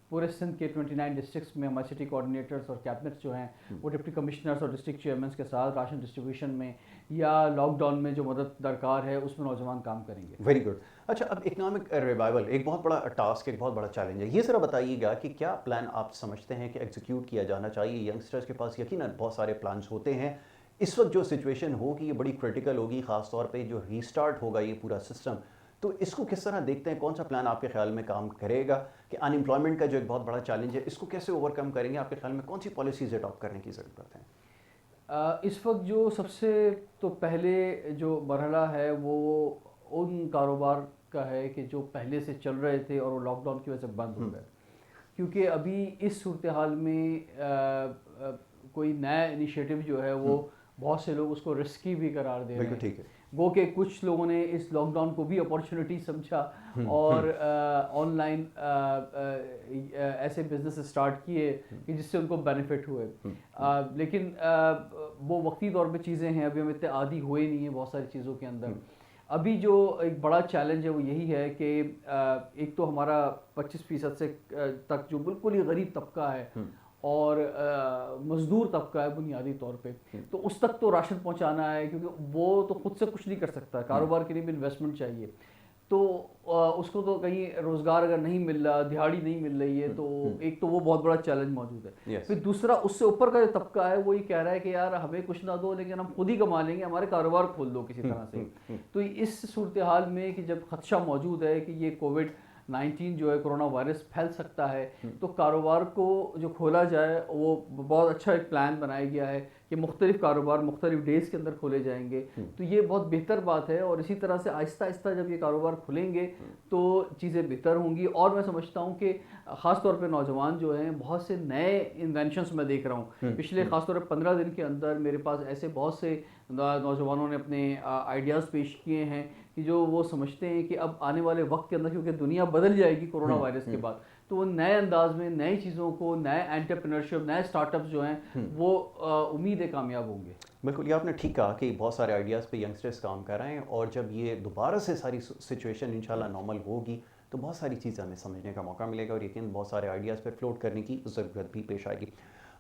पूरे सिंध के 29 डिस्ट्रिक्ट्स में हमारे सिटी कोऑर्डिनेटर्स और कैबिनेट्स जो हैं वो डिप्टी कमिश्नर्स और डिस्ट्रिक्ट चेयरमैन के साथ राशन डिस्ट्रीब्यूशन में या लॉकडाउन में जो मदद दरकार है उसमें नौजवान काम करेंगे। Very good. अच्छा, अब इकोनॉमिक रिवाइवल एक बहुत बड़ा टास्क, एक बहुत बड़ा चैलेंज है। ये ज़रा बताइएगा कि क्या प्लान आप समझते हैं कि एग्जीक्यूट किया जाना चाहिए? यंगस्टर्स के पास यकीनन बहुत सारे प्लान्स होते हैं। इस वक्त जो सिचुएशन होगी ये बड़ी क्रिटिकल होगी, ख़ासतौर पे जो रीस्टार्ट होगा ये पूरा सिस्टम, तो इसको किस तरह देखते हैं? कौन सा प्लान आपके ख्याल में काम करेगा? कि अनएम्प्लॉयमेंट का जो एक बहुत बड़ा चैलेंज है इसको कैसे ओवरकम करेंगे? आपके ख्याल में कौन सी पॉलिसीज़ अडॉप्ट करने की ज़रूरत है? इस वक्त जो सबसे तो पहले जो मरहला है वो उन कारोबार का है कि जो पहले से चल रहे थे और वो लॉकडाउन की वजह से बंद हो गए, क्योंकि अभी इस सूरत हाल में कोई नया इनिशिएटिव जो है वो बहुत से लोग उसको रिस्की भी करार दे रहे हैं। ठीक है। गो के कुछ लोगों ने इस लॉकडाउन को भी अपॉर्चुनिटी समझा और ऑनलाइन ऐसे बिजनेस स्टार्ट किए कि जिससे उनको बेनिफिट हुए। लेकिन वो वक्ती तौर पे चीज़ें हैं, अभी हम इतने आदी हुए नहीं हैं बहुत सारी चीज़ों के अंदर। अभी जो एक बड़ा चैलेंज है वो यही है कि एक तो हमारा 25% से तक जो बिल्कुल ही गरीब तबका है और मज़दूर तबका है बुनियादी तौर पे, तो उस तक तो राशन पहुंचाना है, क्योंकि वो तो खुद से कुछ नहीं कर सकता, कारोबार के लिए भी इन्वेस्टमेंट चाहिए। तो उसको तो कहीं रोज़गार अगर नहीं मिल रहा, दिहाड़ी नहीं मिल रही है, तो एक तो वो बहुत बड़ा चैलेंज मौजूद है। फिर दूसरा उससे ऊपर का जो तबका है वो ये कह रहा है कि यार हमें कुछ ना दो लेकिन हम खुद ही कमा लेंगे, हमारे कारोबार खोल दो किसी तरह से। तो इस सूरत हाल में कि जब खदशा मौजूद है कि ये कोविड-19 जो है कोरोना वायरस फैल सकता है, तो कारोबार को जो खोला जाए वो बहुत अच्छा एक प्लान बनाया गया है कि मुख्तलिफ कारोबार मुख्तलिफ डेज़ के अंदर खोले जाएंगे। तो ये बहुत बेहतर बात है और इसी तरह से आहिस्ता आहिस्ता जब ये कारोबार खुलेंगे तो चीज़ें बेहतर होंगी। और मैं समझता हूँ कि ख़ास तौर पे नौजवान जो हैं बहुत से नए इन्वेंशंस मैं देख रहा हूँ पिछले ख़ास तौर पे 15 दिन के अंदर मेरे पास ऐसे बहुत से नौजवानों ने अपने आइडियाज़ पेश किए हैं कि जो वो समझते हैं कि अब आने वाले वक्त के अंदर क्योंकि दुनिया बदल जाएगी कोरोना वायरस के बाद, तो वो नए अंदाज में नई चीज़ों को, नए एंटरप्रेन्योरशिप, नए स्टार्टअप्स जो हैं वो उम्मीद है कामयाब होंगे। बिल्कुल, ये आपने ठीक कहा कि बहुत सारे आइडियाज़ पे यंगस्टर्स काम कर रहे हैं और जब ये दोबारा से सारी सिचुएशन इंशाल्लाह नॉर्मल होगी तो बहुत सारी चीज़ें हमें समझने का मौका मिलेगा और यकीन बहुत सारे आइडियाज़ पे फ्लोट करने की ज़रूरत भी पेश आएगी।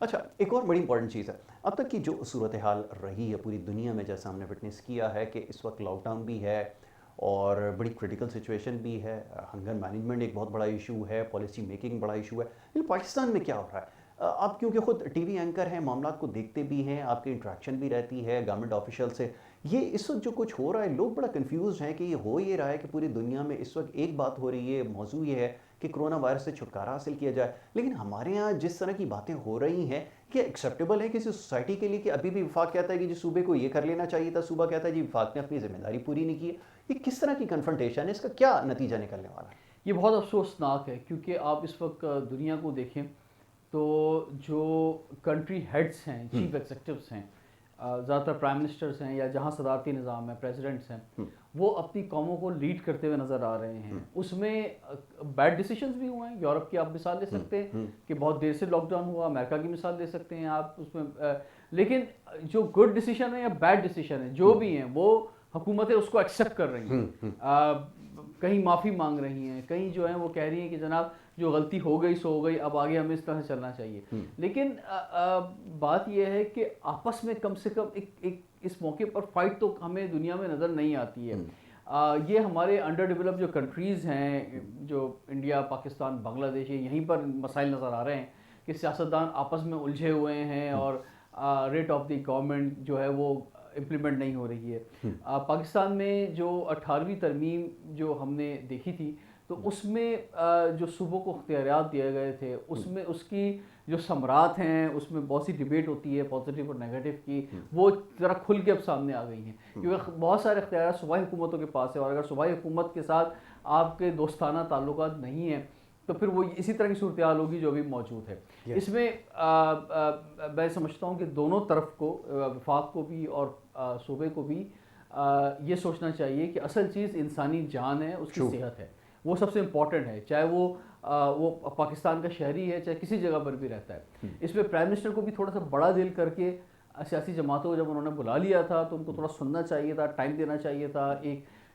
अच्छा, एक और बड़ी इंपॉर्टेंट चीज़ है, अब तक की जो सूरत हाल रही है पूरी दुनिया में, जैसा हमने विटनेस किया है कि इस वक्त लॉकडाउन भी है और बड़ी क्रिटिकल सिचुएशन भी है, हंगर मैनेजमेंट एक बहुत बड़ा इशू है, पॉलिसी मेकिंग बड़ा इशू है। लेकिन पाकिस्तान में क्या हो रहा है? आप क्योंकि खुद टीवी एंकर हैं, मामला को देखते भी हैं, आपकी इंटरेक्शन भी रहती है गवर्नमेंट ऑफिशियल से, ये इस वक्त जो कुछ हो रहा है लोग बड़ा कंफ्यूज हैं कि ये हो ये रहा है कि पूरी दुनिया में इस वक्त एक बात हो रही है, मौजू ये है कि कोरोना वायरस से छुटकारा हासिल किया जाए, लेकिन हमारे यहाँ जिस तरह की बातें हो रही हैं क्या एक्सेप्टेबल है किसी सोसाइटी के लिए कि अभी भी वफाक कहता है कि जी सूबे को ये कर लेना चाहिए था, सूबा कहता है जी वफाक ने अपनी जिम्मेदारी पूरी नहीं की है? ये किस तरह की कन्फ्रंटेशन है, इसका क्या नतीजा निकलने वाला है? ये बहुत अफसोसनाक है क्योंकि आप इस वक्त दुनिया को देखें तो जो कंट्री हेड्स हैं, चीफ एग्जीक्यूटिव्स हैं, ज़्यादातर प्राइम मिनिस्टर्स हैं या जहाँ सदारती निज़ाम है, प्रेसिडेंट्स हैं, वो अपनी कौमों को लीड करते हुए नज़र आ रहे हैं। उसमें बैड डिसीजंस भी हुए हैं। यूरोप की आप मिसाल ले सकते हैं कि बहुत देर से लॉकडाउन हुआ, अमेरिका की मिसाल ले सकते हैं आप उसमें, लेकिन जो गुड डिसीजन है या बैड डिसीजन है जो भी हैं वो हुकूमतें उसको एक्सेप्ट कर रही हैं, कहीं माफ़ी मांग रही हैं, कहीं जो है वो कह रही हैं कि जनाब जो गलती हो गई सो हो गई, अब आगे हमें इस तरह से चलना चाहिए। लेकिन बात यह है कि आपस में कम से कम एक इस मौके पर फाइट तो हमें दुनिया में नज़र नहीं आती है। ये हमारे अंडर डेवलप जो कंट्रीज़ हैं, जो इंडिया, पाकिस्तान, बांग्लादेश, यहीं पर मसाइल नज़र आ रहे हैं कि सियासतदान आपस में उलझे हुए हैं और रेट ऑफ द गवर्नमेंट जो है वो इम्प्लीमेंट नहीं हो रही है। पाकिस्तान में जो 18वीं तरमीम जो हमने देखी थी तो उसमें जो सूबों को इख्तियारात दिए गए थे उसमें उसकी जो समरात हैं उसमें बहुत सी डिबेट होती है पॉजिटिव और नेगेटिव की, वो ज़रा खुल के अब सामने आ गई हैं क्योंकि बहुत सारे इख्तियारात सूबाई हुकूमतों के पास है और अगर सूबाई हुकूमत के साथ आपके दोस्ताना ताल्लुकात नहीं हैं तो फिर वो इसी तरह की सूरत हाल होगी जो अभी मौजूद है। इसमें मैं समझता हूँ कि दोनों तरफ को, वफाक को भी और सूबे को भी ये सोचना चाहिए कि असल चीज़ इंसानी जान है, उसकी सेहत है, वो सबसे इम्पॉर्टेंट है, चाहे वो पाकिस्तान का शहरी है चाहे किसी जगह पर भी रहता है। इसमें प्राइम मिनिस्टर को भी थोड़ा सा बड़ा दिल करके सियासी जमातों को जब उन्होंने बुला लिया था तो उनको थोड़ा सुनना चाहिए था, टाइम देना चाहिए था।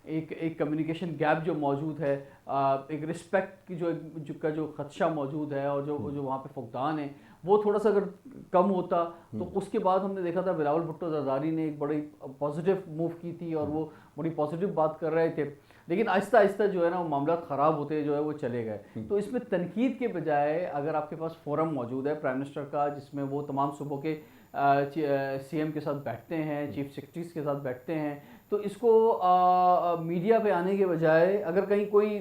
एक कम्युनिकेशन गैप जो मौजूद है, एक रिस्पेक्ट की जो खदशा मौजूद है और जो वहाँ पे फुकदान है वो थोड़ा सा अगर कम होता तो उसके बाद हमने देखा था बिलावल भुट्टो ज़रदारी ने एक बड़ी पॉजिटिव मूव की थी और वो बड़ी पॉजिटिव बात कर रहे थे, लेकिन आहिस्ता आहिस्ता जो है ना वो मामला ख़राब होते जो है वो चले गए। तो इसमें तनकीद के बजाय अगर आपके पास फोरम मौजूद है प्राइम मिनिस्टर का जिसमें वो तमाम सूबों के सीएम के साथ बैठते हैं, चीफ सेक्रेटरीज के साथ बैठते हैं, तो इसको मीडिया पे आने के बजाय अगर कहीं कोई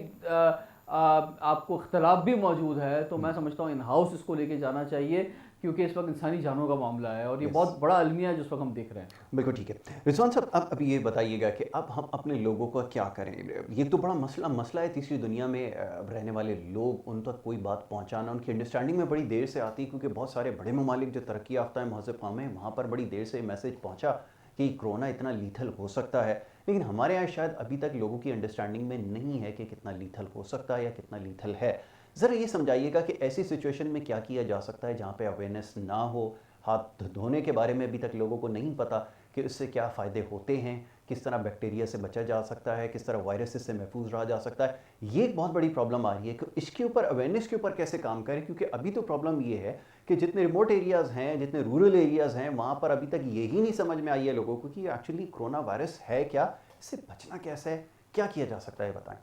आपको इख्तलाफ भी मौजूद है तो मैं समझता हूँ इन हाउस इसको लेके जाना चाहिए क्योंकि इस वक्त इंसानी जानों का मामला है और ये बहुत बड़ा अलमिया है जिस वक्त हम देख रहे हैं। बिल्कुल ठीक है। रिजवान साहब, अब अभी ये बताइएगा कि अब हम अपने लोगों को क्या करें? ये तो बड़ा मसला है, तीसरी दुनिया में रहने वाले लोग, उन तक कोई बात पहुंचाना, उनकी अंडरस्टैंडिंग में बड़ी देर से आती है क्योंकि बहुत सारे बड़े ममालिक जो तरक्की याफ्ता है, महज़ब कौमें हैं, वहाँ पर बड़ी देर से मैसेज पहुँचा कि कोरोना इतना लीथल हो सकता है, लेकिन हमारे यहाँ शायद अभी तक लोगों की अंडरस्टैंडिंग में नहीं है कि कितना लीथल हो सकता है या कितना लीथल है। ज़रा ये समझाइएगा कि ऐसी सिचुएशन में क्या किया जा सकता है जहाँ पे अवेयरनेस ना हो, हाथ धोने के बारे में अभी तक लोगों को नहीं पता कि इससे क्या फ़ायदे होते हैं, किस तरह बैक्टीरिया से बचा जा सकता है, किस तरह वायरस से महफूज रहा जा सकता है। ये एक बहुत बड़ी प्रॉब्लम आ रही है कि इसके ऊपर, अवेयरनेस के ऊपर कैसे काम करें, क्योंकि अभी तो प्रॉब्लम ये है कि जितने रिमोट एरियाज़ हैं, जितने रूरल एरियाज़ हैं, वहाँ पर अभी तक यही नहीं समझ में आई है लोगों को कि एक्चुअली कोरोना वायरस है क्या, इससे बचना कैसे है, क्या किया जा सकता है, बताएं।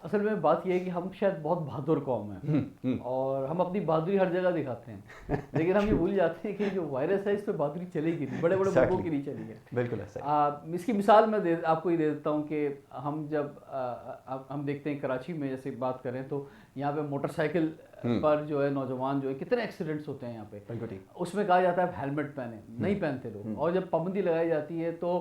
असल में बात यह है कि हम शायद बहुत बहादुर कौम है और हम अपनी बहादुरी हर जगह दिखाते हैं लेकिन हम ये भूल जाते हैं कि जो वायरस है इस पर बहादुरी चलेगी नहीं, बड़े बड़े मुल्कों की नहीं चली है। बिल्कुल ऐसा। इसकी मिसाल मैं आपको ये दे देता हूँ कि हम जब हम देखते हैं कराची में जैसे बात करें तो यहाँ पे मोटरसाइकिल पर जो है नौजवान जो है कितने एक्सीडेंट्स होते हैं यहाँ पे, उसमें कहा जाता है हेलमेट पहने, नहीं पहनते लोग, और जब पाबंदी लगाई जाती है तो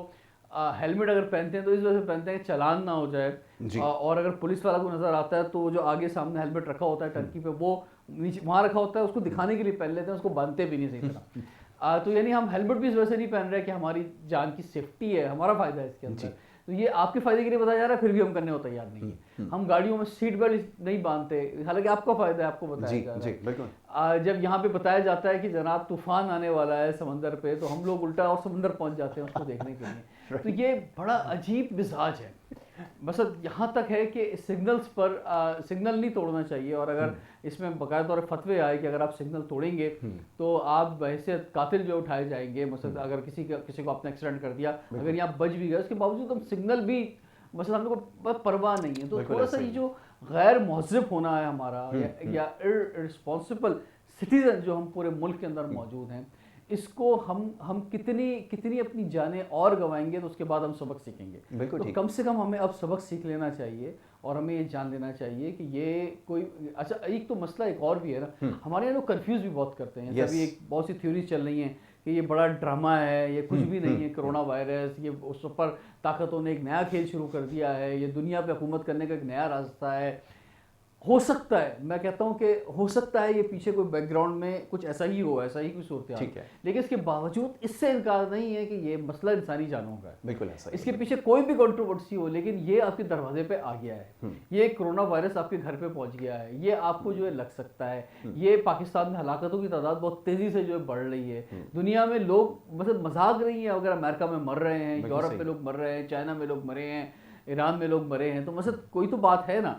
हेलमेट अगर पहनते हैं तो इस वजह से पहनते हैं कि चालान ना हो जाए, और अगर पुलिस वाला को नज़र आता है तो जो आगे सामने हेलमेट रखा होता है टंकी पे वो नीचे वहाँ रखा होता है, उसको दिखाने के लिए पहन लेते हैं, उसको बांधते भी नहीं सही तरह। तो यानी हम हेलमेट भी इस वजह से नहीं पहन रहे कि हमारी जान की सेफ्टी है, हमारा फ़ायदा है इसके अंदर, तो ये आपके फ़ायदे के लिए बताया जा रहा है, फिर भी हम करने को तैयार नहीं है। हम गाड़ियों में सीट बेल्ट नहीं बांधते, हालांकि आपका फ़ायदा है, आपको बताया जा रहा है। जब यहाँ पे बताया जाता है कि जनाब तूफान आने वाला है समंदर पे, तो हम लोग उल्टा और समंदर पहुँच जाते हैं उसको देखने के लिए। तो ये बड़ा अजीब मिजाज है। मसलन यहाँ तक है कि सिग्नल्स पर सिग्नल नहीं तोड़ना चाहिए, और अगर इसमें बाकायदा तौर पर फतवे आए कि अगर आप सिग्नल तोड़ेंगे तो आप बहैसियत कातिल जो उठाए जाएंगे। मसलन अगर किसी को आपने एक्सीडेंट कर दिया, अगर यहाँ बच भी गया, उसके बावजूद हम सिग्नल भी मसलन हम लोग को परवाह नहीं है, तो थोड़ा सा ये जो गैर महज़ब होना है हमारा या इर्रेस्पॉन्सिबल सिटीजन जो हम पूरे मुल्क के अंदर मौजूद हैं, इसको हम कितनी अपनी जानें और गंवाएंगे तो उसके बाद हम सबक सीखेंगे। तो कम से कम हमें अब सबक सीख लेना चाहिए और हमें ये जान लेना चाहिए कि ये कोई अच्छा। एक तो मसला एक और भी है ना, हमारे यहाँ लोग कंफ्यूज भी बहुत करते हैं। अभी एक बहुत सी थ्योरीज चल रही हैं कि ये बड़ा ड्रामा है, ये कुछ भी नहीं है कोरोना वायरस, ये उस पर ताकतों ने एक नया खेल शुरू कर दिया है, ये दुनिया पे हुकूमत करने का एक नया रास्ता है। हो सकता है, मैं कहता हूँ कि हो सकता है ये पीछे कोई बैकग्राउंड में कुछ ऐसा ही हो, ऐसा ही कुछ सूरत है, लेकिन इसके बावजूद इससे इनकार नहीं है कि ये मसला इंसानी जानों का है। बिल्कुल ऐसा, इसके पीछे कोई भी कंट्रोवर्सी हो, लेकिन ये आपके दरवाजे पे आ गया है, ये कोरोना वायरस आपके घर पे पहुंच गया है, ये आपको जो है लग सकता है। ये पाकिस्तान में हलाकतों की तादाद बहुत तेजी से जो है बढ़ रही है। दुनिया में लोग मतलब मजाक नहीं है, अगर अमेरिका में मर रहे हैं, यूरोप में लोग मर रहे हैं, चाइना में लोग मरे हैं, ईरान में लोग मरे हैं, तो मतलब कोई तो बात है ना।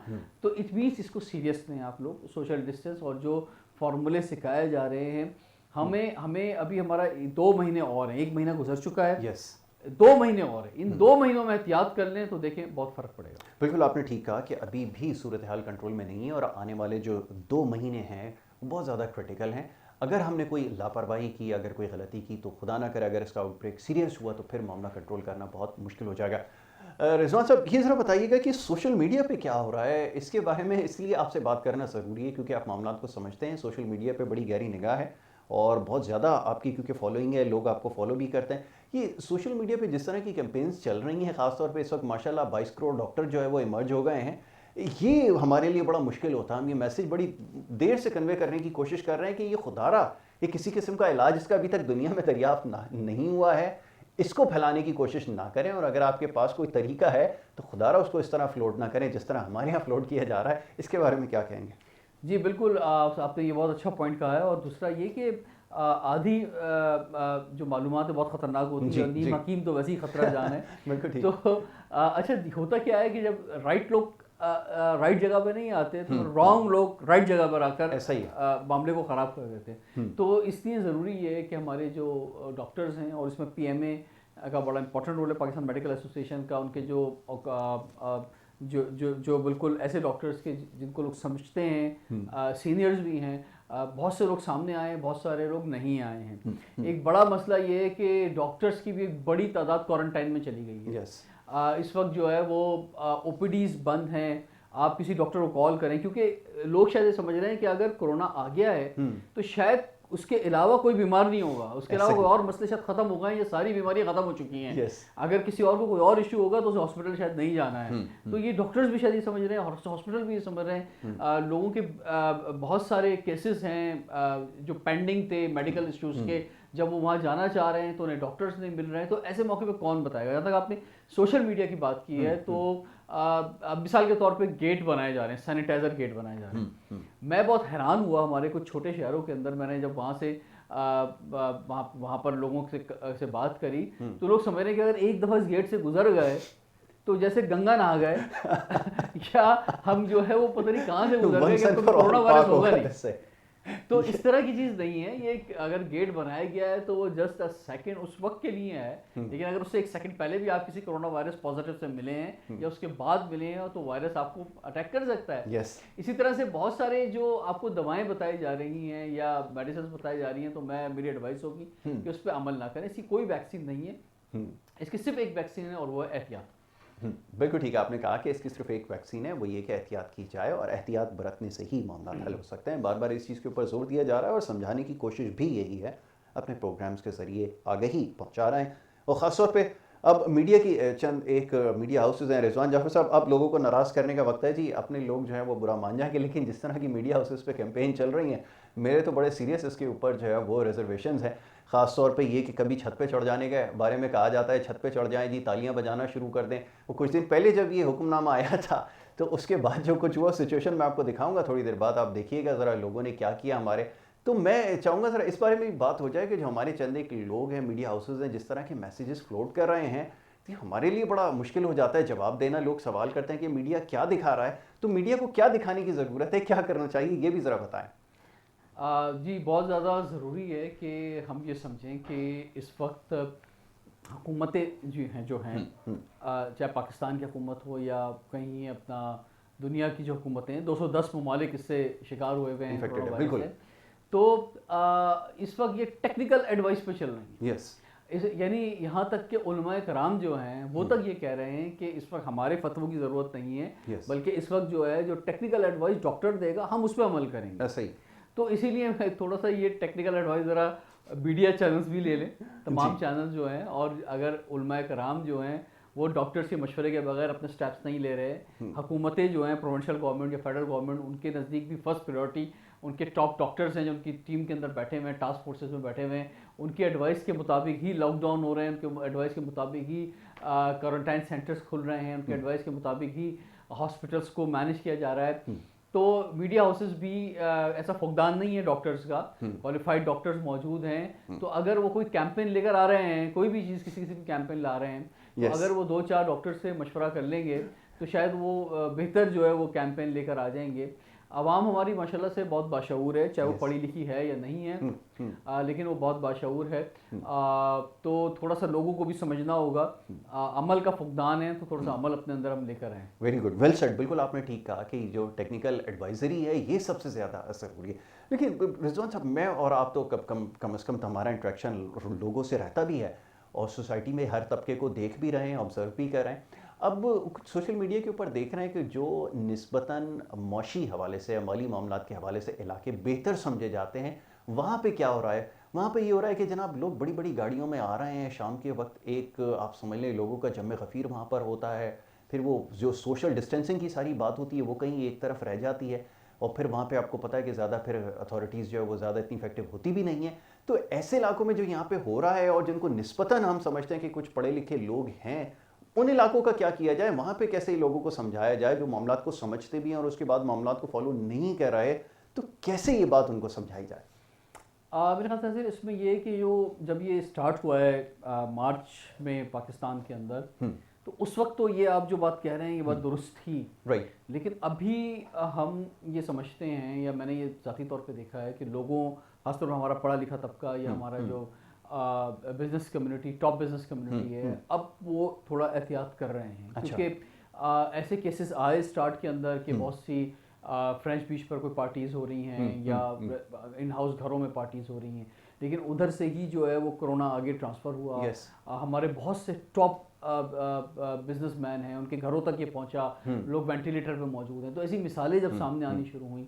तो इट मीन्स इसको सीरियस लें आप लोग, सोशल डिस्टेंस और जो फार्मूले सिखाए जा रहे हैं, हमें अभी हमारा 2 महीने और हैं, 1 महीना गुजर चुका है, 2 महीने और है, इन 2 महीनों में एहतियात कर लें तो देखें बहुत फ़र्क पड़ेगा। बिल्कुल आपने ठीक कहा कि अभी भी सूरत हाल कंट्रोल में नहीं है और आने वाले जो 2 महीने हैं बहुत ज़्यादा क्रिटिकल हैं। अगर हमने कोई लापरवाही की, अगर कोई गलती की, तो खुदा ना करे अगर इसका आउटब्रेक सीरियस हुआ तो फिर मामला कंट्रोल करना बहुत मुश्किल हो जाएगा। रिजवान साहब, ये ज़रा बताइएगा कि सोशल मीडिया पे क्या हो रहा है, इसके बारे में इसलिए आपसे बात करना ज़रूरी है क्योंकि आप मामला को समझते हैं। सोशल मीडिया पे बड़ी गहरी निगाह है और बहुत ज़्यादा आपकी क्योंकि फॉलोइंग है, लोग आपको फॉलो भी करते हैं। ये सोशल मीडिया पे जिस तरह की कैंपेन्स चल रही हैं, ख़ासतौर पे इस वक्त माशाल्लाह 22 करोड़ डॉक्टर जो है वो इमर्ज हो गए हैं, ये हमारे लिए बड़ा मुश्किल होता है। हम ये मैसेज बड़ी देर से कन्वे करने की कोशिश कर रहे हैं कि ये खुदारा ये किसी किस्म का इलाज इसका अभी तक दुनिया में दरियाफ्त नहीं हुआ है, इसको फैलाने की कोशिश ना करें। और अगर आपके पास कोई तरीका है तो खुदारा उसको इस तरह फ्लोट ना करें जिस तरह हमारे यहाँ फ्लोट किया जा रहा है। इसके बारे में क्या कहेंगे? जी बिल्कुल, आपने ये बहुत अच्छा पॉइंट कहा है। और दूसरा ये कि आधी जो मालूमात है बहुत ख़तरनाक होती है, नीम हकीम तो वैसे ही ख़तरा जान है। बिल्कुल ठीक। तो अच्छा होता क्या है कि जब राइट लोग राइट जगह पे नहीं आते तो रॉन्ग लोग राइट जगह पर आकर ऐसा ही मामले को ख़राब कर देते हैं। तो इसलिए ज़रूरी है कि हमारे जो डॉक्टर्स हैं, और इसमें PMA का बड़ा इंपॉर्टेंट रोल है, पाकिस्तान मेडिकल एसोसिएशन का, उनके जो बिल्कुल ऐसे डॉक्टर्स के जिनको लोग समझते हैं, सीनियर्स भी हैं, बहुत से लोग सामने आए हैं, बहुत सारे लोग नहीं आए हैं। एक बड़ा मसला ये है कि डॉक्टर्स की भी एक बड़ी तादाद क्वारंटाइन में चली गई है। इस वक्त जो है वो OPDs बंद हैं। आप किसी डॉक्टर को कॉल करें, क्योंकि लोग शायद ये समझ रहे हैं कि अगर कोरोना आ गया है तो शायद उसके अलावा कोई बीमार नहीं होगा, उसके अलावा कोई और मसले शायद ख़त्म हो गए, ये सारी बीमारियां ख़त्म हो चुकी हैं। अगर किसी और को कोई और इशू होगा तो उसे हॉस्पिटल शायद नहीं जाना है। तो ये डॉक्टर्स भी शायद ये समझ रहे हैं, हॉस्पिटल भी ये समझ रहे हैं। लोगों के बहुत सारे केसेस हैं जो पेंडिंग थे मेडिकल इश्यूज़ के, जब वो वहाँ जाना चाह रहे हैं तो उन्हें डॉक्टर्स नहीं मिल रहे हैं। तो ऐसे मौके पे कौन बताएगा? जहाँ तक आपने सोशल मीडिया की बात की है, तो मिसाल के तौर पे गेट बनाए जा रहे हैं, सैनिटाइजर गेट बनाए जा रहे हैं। मैं बहुत हैरान हुआ, हमारे कुछ छोटे शहरों के अंदर मैंने जब वहाँ से वहाँ पर लोगों से बात करी तो लोग समझ रहे हैं कि अगर एक दफ़ा इस गेट से गुजर गए तो जैसे गंगा नहा गए या हम जो है वो पता नहीं कहाँ से गुजर गए, क्योंकि कोरोना वायरस होगा नहीं। तो इस तरह की चीज़ नहीं है ये। अगर गेट बनाया गया है तो वो जस्ट अ सेकंड उस वक्त के लिए है, लेकिन अगर उससे एक सेकंड पहले भी आप किसी कोरोना वायरस पॉजिटिव से मिले हैं या उसके बाद मिले हैं तो वायरस आपको अटैक कर सकता है। इसी तरह से बहुत सारे जो आपको दवाएं बताई जा रही हैं या मेडिसिन बताई जा रही हैं, तो मेरी एडवाइस होगी कि उस पर अमल ना करें। इसकी कोई वैक्सीन नहीं है, इसकी सिर्फ एक वैक्सीन है और वो है एहतियात। बिल्कुल ठीक है, आपने कहा कि इसकी सिर्फ एक वैक्सीन है, वो ये कि एहतियात की जाए और एहतियात बरतने से ही मामला हल हो सकते हैं। बार बार इस चीज़ के ऊपर जोर दिया जा रहा है और समझाने की कोशिश भी यही है, अपने प्रोग्राम्स के ज़रिए आगाही पहुंचा रहे हैं। और ख़ासतौर पे अब मीडिया की चंद एक मीडिया हाउसेज हैं। रिजवान जाफर साहब, अब लोगों को नाराज़ करने का वक्त है जी, अपने लोग जो हैं वो बुरा मान जाएंगे, लेकिन जिस तरह की मीडिया हाउसेज पे कैंपेन चल रही हैं, मेरे तो बड़े सीरियस इसके ऊपर जो है वो रिजर्वेशंस हैं। ख़ास तौर पे ये कि कभी छत पे चढ़ जाने के बारे में कहा जाता है, छत पे चढ़ जाएं जी, तालियां बजाना शुरू कर दें। वो कुछ दिन पहले जब ये हुक्मनामा आया था तो उसके बाद जो कुछ हुआ सिचुएशन मैं आपको दिखाऊंगा थोड़ी देर बाद, आप देखिएगा ज़रा लोगों ने क्या किया हमारे। तो मैं चाहूँगा ज़रा इस बारे में बात हो जाए कि जो हमारे चंद एक लोग हैं, मीडिया हाउसेज हैं, जिस तरह के मैसेजेस फ्लोट कर रहे हैं, तो हमारे लिए बड़ा मुश्किल हो जाता है जवाब देना। लोग सवाल करते हैं कि मीडिया क्या दिखा रहा है, तो मीडिया को क्या दिखाने की ज़रूरत है, क्या करना चाहिए, ये भी ज़रा बताएं। जी बहुत ज़्यादा ज़रूरी है कि हम ये समझें कि इस वक्त हुकूमतें जो हैं चाहे पाकिस्तान की हुकूमत हो या कहीं अपना दुनिया की जो हुकूमतें हैं, 210 ममालिक इससे शिकार हुए हुए हैं कोरोना वायरस से। तो इस वक्त ये टेक्निकल एडवाइस पे चल रही है। यानी यहाँ तक कि उलमाए कराम जो हैं वो तक ये कह रहे हैं कि इस वक्त हमारे फतवों की ज़रूरत नहीं है, बल्कि इस वक्त जो है जो टेक्निकल एडवाइस डॉक्टर देगा हम उस पर अमल करेंगे। ऐसा ही। तो इसीलिए मैं थोड़ा सा ये टेक्निकल एडवाइस ज़रा मीडिया चैनल्स भी ले लें, तमाम चैनल्स जो हैं, और अगर उलमाए कराम जो हैं वो डॉक्टर्स के मशवरे के बगैर अपने स्टेप्स नहीं ले रहे, हुकूमतें जो हैं प्रोविंशियल गवर्नमेंट या फेडरल गवर्नमेंट, उनके नज़दीक भी फर्स्ट प्रायोरिटी उनके टॉप डॉक्टर्स हैं जो उनकी टीम के अंदर बैठे हुए हैं, टास्क फोर्सेस में बैठे हुए हैं, उनकी एडवाइस के मुताबिक ही लॉकडाउन हो रहे हैं, उनके एडवाइस के मुताबिक ही क्वारंटाइन सेंटर्स खुल रहे हैं, उनके एडवाइस के मुताबिक ही हॉस्पिटल्स को मैनेज किया जा रहा है। तो मीडिया हाउसेस भी ऐसा फुकदान नहीं है डॉक्टर्स का, क्वालिफाइड डॉक्टर्स मौजूद हैं। तो अगर वो कोई कैंपेन लेकर आ रहे हैं, कोई भी चीज़ किसी भी कैंपेन ला रहे हैं, तो अगर वो 2-4 डॉक्टर से मशवरा कर लेंगे तो शायद वो बेहतर जो है वो कैंपेन लेकर आ जाएंगे। आवाम हमारी माशाल्लाह से बहुत बाशऊर है, चाहे वो पढ़ी लिखी है या नहीं है, लेकिन वो बहुत बाशऊर है। तो थोड़ा सा लोगों को भी समझना होगा, अमल का फुकदान है तो थोड़ा सा अमल अपने अंदर हम लेकर आएँ। Very good, well said. बिल्कुल आपने ठीक कहा कि जो टेक्निकल एडवाइजरी है ये सबसे ज़्यादा असर हो रही है। लेकिन रिजवान साहब, मैं और आप तो कम से कम तो हमारा इंट्रैक्शन लोगों से रहता भी है और सोसाइटी में हर तबके को देख भी रहे हैं, ऑब्जर्व भी कर रहे हैं। अब सोशल मीडिया के ऊपर देख रहे हैं कि जो निस्बतन मौशी हवाले से, माली मामलात के हवाले से इलाके बेहतर समझे जाते हैं, वहाँ पे क्या हो रहा है? वहाँ पे ये हो रहा है कि जनाब लोग बड़ी बड़ी गाड़ियों में आ रहे हैं शाम के वक्त, एक आप समझ लें लोगों का जम गफ़ीर वहाँ पर होता है, फिर वो जो सोशल डिस्टेंसिंग की सारी बात होती है वो कहीं एक तरफ रह जाती है, और फिर वहाँ पे आपको पता है कि ज़्यादा फिर अथॉरिटीज़ जो है वो ज़्यादा इतनी इफेक्टिव होती भी नहीं है। तो ऐसे इलाकों में जो यहाँ पे हो रहा है और जिनको निस्बतन हम समझते हैं कि कुछ पढ़े लिखे लोग हैं, उन इलाकों का क्या किया जाए? वहाँ पे कैसे लोगों को समझाया जाए जो मामलात को समझते भी हैं और उसके बाद मामलात को फॉलो नहीं कर रहे, तो कैसे ये बात उनको समझाई जाए? मेरे ख्याल से इसमें ये है कि जब ये स्टार्ट हुआ है मार्च में पाकिस्तान के अंदर, तो उस वक्त तो ये आप जो बात कह रहे हैं ये बात दुरुस्त थी, राइट। लेकिन अभी हम ये समझते हैं, या मैंने ये ज़ाती तौर पे देखा है कि लोगों, खासतौर पर हमारा पढ़ा लिखा तबका या हमारा जो business community, top business community है, अब वो थोड़ा एहतियात कर रहे हैं। अच्छा। क्योंकि ऐसे केसेस आए स्टार्ट के अंदर कि बहुत सी फ्रेंच बीच पर कोई पार्टीज़ हो रही हैं या इन हाउस घरों में पार्टीज़ हो रही हैं, लेकिन उधर से ही जो है वो कोरोना आगे ट्रांसफ़र हुआ। Yes. हमारे बहुत से टॉप बिजनेसमैन हैं, उनके घरों तक ये पहुंचा, लोग वेंटिलेटर पे मौजूद हैं। तो ऐसी मिसालें जब सामने आनी शुरू हुई,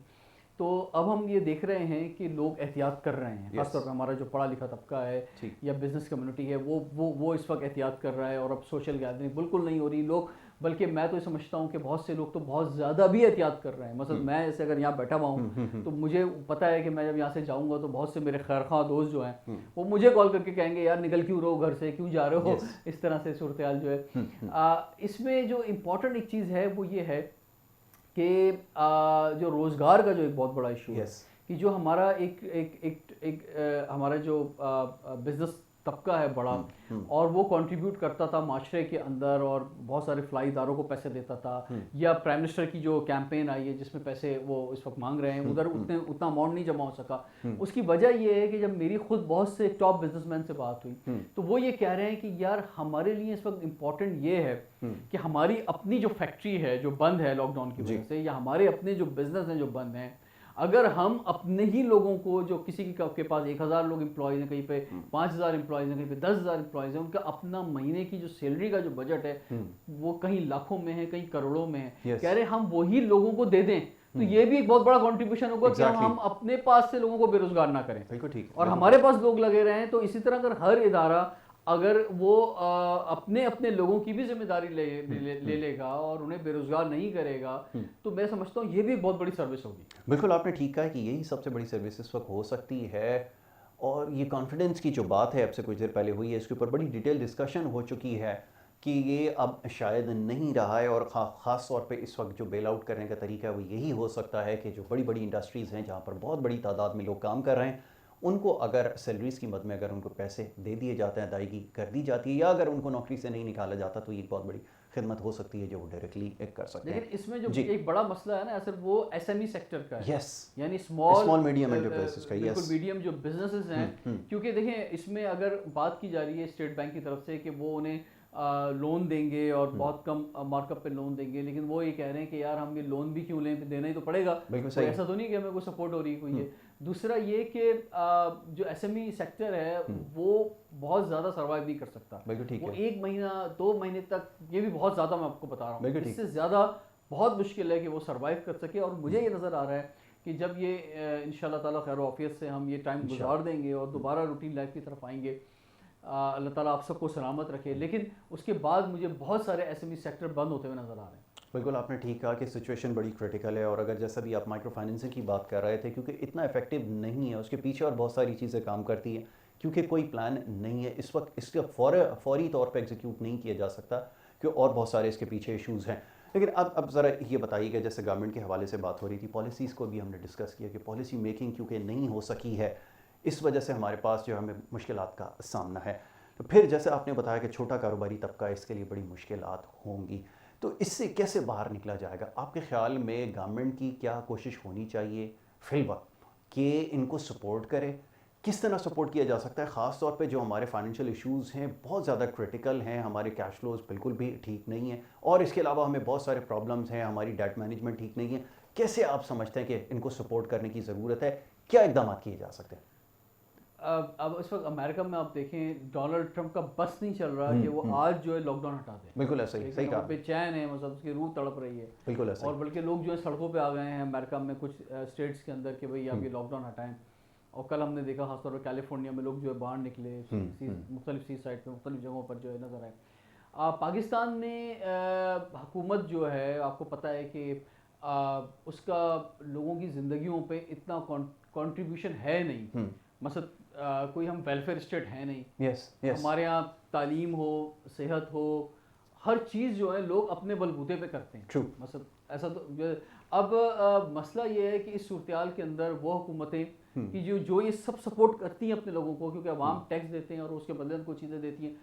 तो अब हम ये देख रहे हैं कि लोग एहतियात कर रहे हैं। खासतौर पर हमारा जो पढ़ा लिखा तबका है या बिज़नेस कम्युनिटी है, वो इस वक्त एहतियात कर रहा है, और अब सोशल गैदरिंग बिल्कुल नहीं हो रही। लोग, बल्कि मैं तो ये समझता हूँ कि बहुत से लोग तो बहुत ज़्यादा भी एहतियात कर रहे हैं। मतलब मैं जैसे अगर यहाँ बैठा हुआ हूँ तो मुझे पता है कि मैं जब यहाँ से जाऊँगा तो बहुत से मेरे खैरख्वाह दोस्त जो हैं वो मुझे कॉल करके कहेंगे यार निकल क्यों रहो घर से, क्यों जा रहे हो। इस तरह से सूरत हाल जो है। इसमें जो इम्पोर्टेंट एक चीज़ है वो ये है कि जो रोज़गार का जो एक बहुत बड़ा इशू है, कि जो हमारा एक हमारा जो बिज़नेस तबका है बड़ा, और वो कंट्रीब्यूट करता था माशरे के अंदर और बहुत सारे फलाई इदारों को पैसे देता था, या प्राइम मिनिस्टर की जो कैंपेन आई है जिसमें पैसे वो इस वक्त मांग रहे हैं, उधर उतना अमाउंट नहीं जमा हो सका। उसकी वजह ये है कि जब मेरी खुद बहुत से टॉप बिजनेसमैन से बात हुई तो वो ये कह रहे हैं कि यार हमारे लिए इस वक्त इम्पोर्टेंट ये है कि हमारी अपनी जो फैक्ट्री है जो बंद है लॉकडाउन की वजह से, या हमारे अपने जो बिजनेस हैं जो बंद हैं, अगर हम अपने ही लोगों को, जो किसी के पास 1000 लोग एम्प्लॉयज़ हैं, कहीं पे 5000 एम्प्लॉयज़ हैं, कहीं पे 10,000 एम्प्लॉयज़ हैं, उनका अपना महीने की जो सैलरी का जो बजट है वो कहीं लाखों में है, कहीं करोड़ों में है। कह रहे हम वही लोगों को दे दें तो ये भी एक बहुत बड़ा कंट्रीब्यूशन होगा कि हम अपने पास से लोगों को बेरोजगार ना करें। बिल्कुल ठीक। और हमारे पास लोग लगे रहे हैं। तो इसी तरह अगर हर इदारा अगर वो अपने अपने लोगों की भी जिम्मेदारी ले लेगा और उन्हें बेरोजगार नहीं करेगा, तो मैं समझता हूँ ये भी एक बहुत बड़ी सर्विस होगी। बिल्कुल आपने ठीक कहा कि यही सबसे बड़ी सर्विस इस वक्त हो सकती है। और ये कॉन्फिडेंस की जो बात है आपसे कुछ देर पहले हुई है, इसके ऊपर बड़ी डिटेल डिस्कशन हो चुकी है कि ये अब शायद नहीं रहा है, और ख़ास तौर पे इस वक्त जो बेल आउट करने का तरीका है वो यही हो सकता है कि जो बड़ी बड़ी इंडस्ट्रीज़ हैं जहाँ पर बहुत बड़ी तादाद में लोग काम कर रहे हैं, उनको अगर सैलरीज़ की मद में अगर उनको पैसे दे दिए जाते हैं, अदायगी कर दी जाती है, या अगर उनको नौकरी से नहीं निकाला जाता, तो ये एक बहुत बड़ी खिदमत हो सकती है जो वो डायरेक्टली कर सकते हैं। लेकिन इसमें जो एक बड़ा मसला है ना सिर्फ वो एसएमई सेक्टर का है। यानी स्मॉल मीडियम एंटरप्राइजेस का। बिल्कुल मीडियम जो बिजनेसेस हैं, क्योंकि देखें इसमें अगर बात की जा रही है स्टेट बैंक की तरफ से कि वो उन्हें लोन देंगे और बहुत कम मार्कअप पे लोन देंगे, लेकिन वो ये कह रहे हैं कि यार हम ये लोन भी क्यों लें, देना ही तो पड़ेगा। तो ऐसा तो नहीं कि हमें कोई सपोर्ट हो रही है कोई है। दूसरा ये कि जो एसएमई सेक्टर है वो बहुत ज़्यादा सर्वाइव नहीं कर सकता। वो 1 महीना 2 महीने तक, ये भी बहुत ज़्यादा मैं आपको बता रहा हूँ, इससे ज़्यादा बहुत मुश्किल है कि वो सर्वाइव कर सके। और मुझे ये नज़र आ रहा है कि जब ये इंशाल्लाह ताला खैर ऑफियत से हम ये टाइम गुजार देंगे और दोबारा रूटीन लाइफ की तरफ आएंगे, अल्लाह ताला आप सबको सलामत रखे, लेकिन उसके बाद मुझे बहुत सारे एसएमई सेक्टर बंद होते हुए नज़र आ रहे हैं। बिल्कुल आपने ठीक कहा कि सिचुएशन बड़ी क्रिटिकल है। और अगर जैसा भी आप माइक्रो फाइनेंसिंग की बात कर रहे थे, क्योंकि इतना इफेक्टिव नहीं है, उसके पीछे और बहुत सारी चीज़ें काम करती हैं, क्योंकि कोई प्लान नहीं है इस वक्त, इसका फौरी तौर पर एग्जीक्यूट नहीं किया जा सकता, क्योंकि और बहुत सारे इसके पीछे इशूज़ हैं। लेकिन अब ज़रा ये बताइएगा, जैसे गवर्नमेंट के हवाले से बात हो रही थी, पॉलिसीज़ को भी हमने डिस्कस किया कि पॉलिसी मेकिंग क्योंकि नहीं हो सकी है, इस वजह से हमारे पास जो हमें मुश्किलात का सामना है। तो फिर जैसे आपने बताया कि छोटा कारोबारी तबका, इसके लिए बड़ी मुश्किलात होंगी, तो इससे कैसे बाहर निकला जाएगा आपके ख्याल में? गवर्नमेंट की क्या कोशिश होनी चाहिए फिलवक्त कि इनको सपोर्ट करे? किस तरह सपोर्ट किया जा सकता है, ख़ास तौर पे जो हमारे फाइनेंशियल इश्यूज़ हैं बहुत ज़्यादा क्रिटिकल हैं, हमारे कैश फ्लोज बिल्कुल भी ठीक नहीं है, और इसके अलावा हमें बहुत सारे प्रॉब्लम्स हैं, हमारी डेट मैनेजमेंट ठीक नहीं है। कैसे आप समझते हैं कि इनको सपोर्ट करने की ज़रूरत है? क्या इकदाम किए जा सकते हैं? अब इस वक्त अमेरिका में आप देखें, डोनाल्ड ट्रंप का बस नहीं चल रहा कि वो आज जो है लॉकडाउन हटा दें। बिल्कुल ऐसा ही, सही कहा। बेचैन है, मतलब उसकी रूह तड़प रही है। बिल्कुल ऐसा और बल्कि लोग जो है सड़कों पे आ गए हैं अमेरिका में कुछ स्टेट्स के अंदर कि भाई आप ये लॉकडाउन हटाएं। और कल हमने देखा खासतौर पर कैलिफोर्निया में लोग जो है बाहर निकले, मुख्तलिफ सी साइड पर मुख्तलिफ जगहों पर जो है नज़र आए। पाकिस्तान में हुकूमत जो है आपको पता है कि उसका लोगों की ज़िंदगियों पे इतना कंट्रीब्यूशन है नहीं। मसलन कोई हम वेलफेयर स्टेट है नहीं। yes, yes. हमारे यहाँ तालीम हो, सेहत हो, हर चीज़ जो है लोग अपने बलबूते पे करते हैं। True. मतलब ऐसा तो अब मसला ये है कि इस सूरत के अंदर वो हुकूमतें कि जो ये सब सपोर्ट करती हैं अपने लोगों को, क्योंकि अवाम टैक्स देते हैं और उसके बदले उनको चीज़ें देती हैं,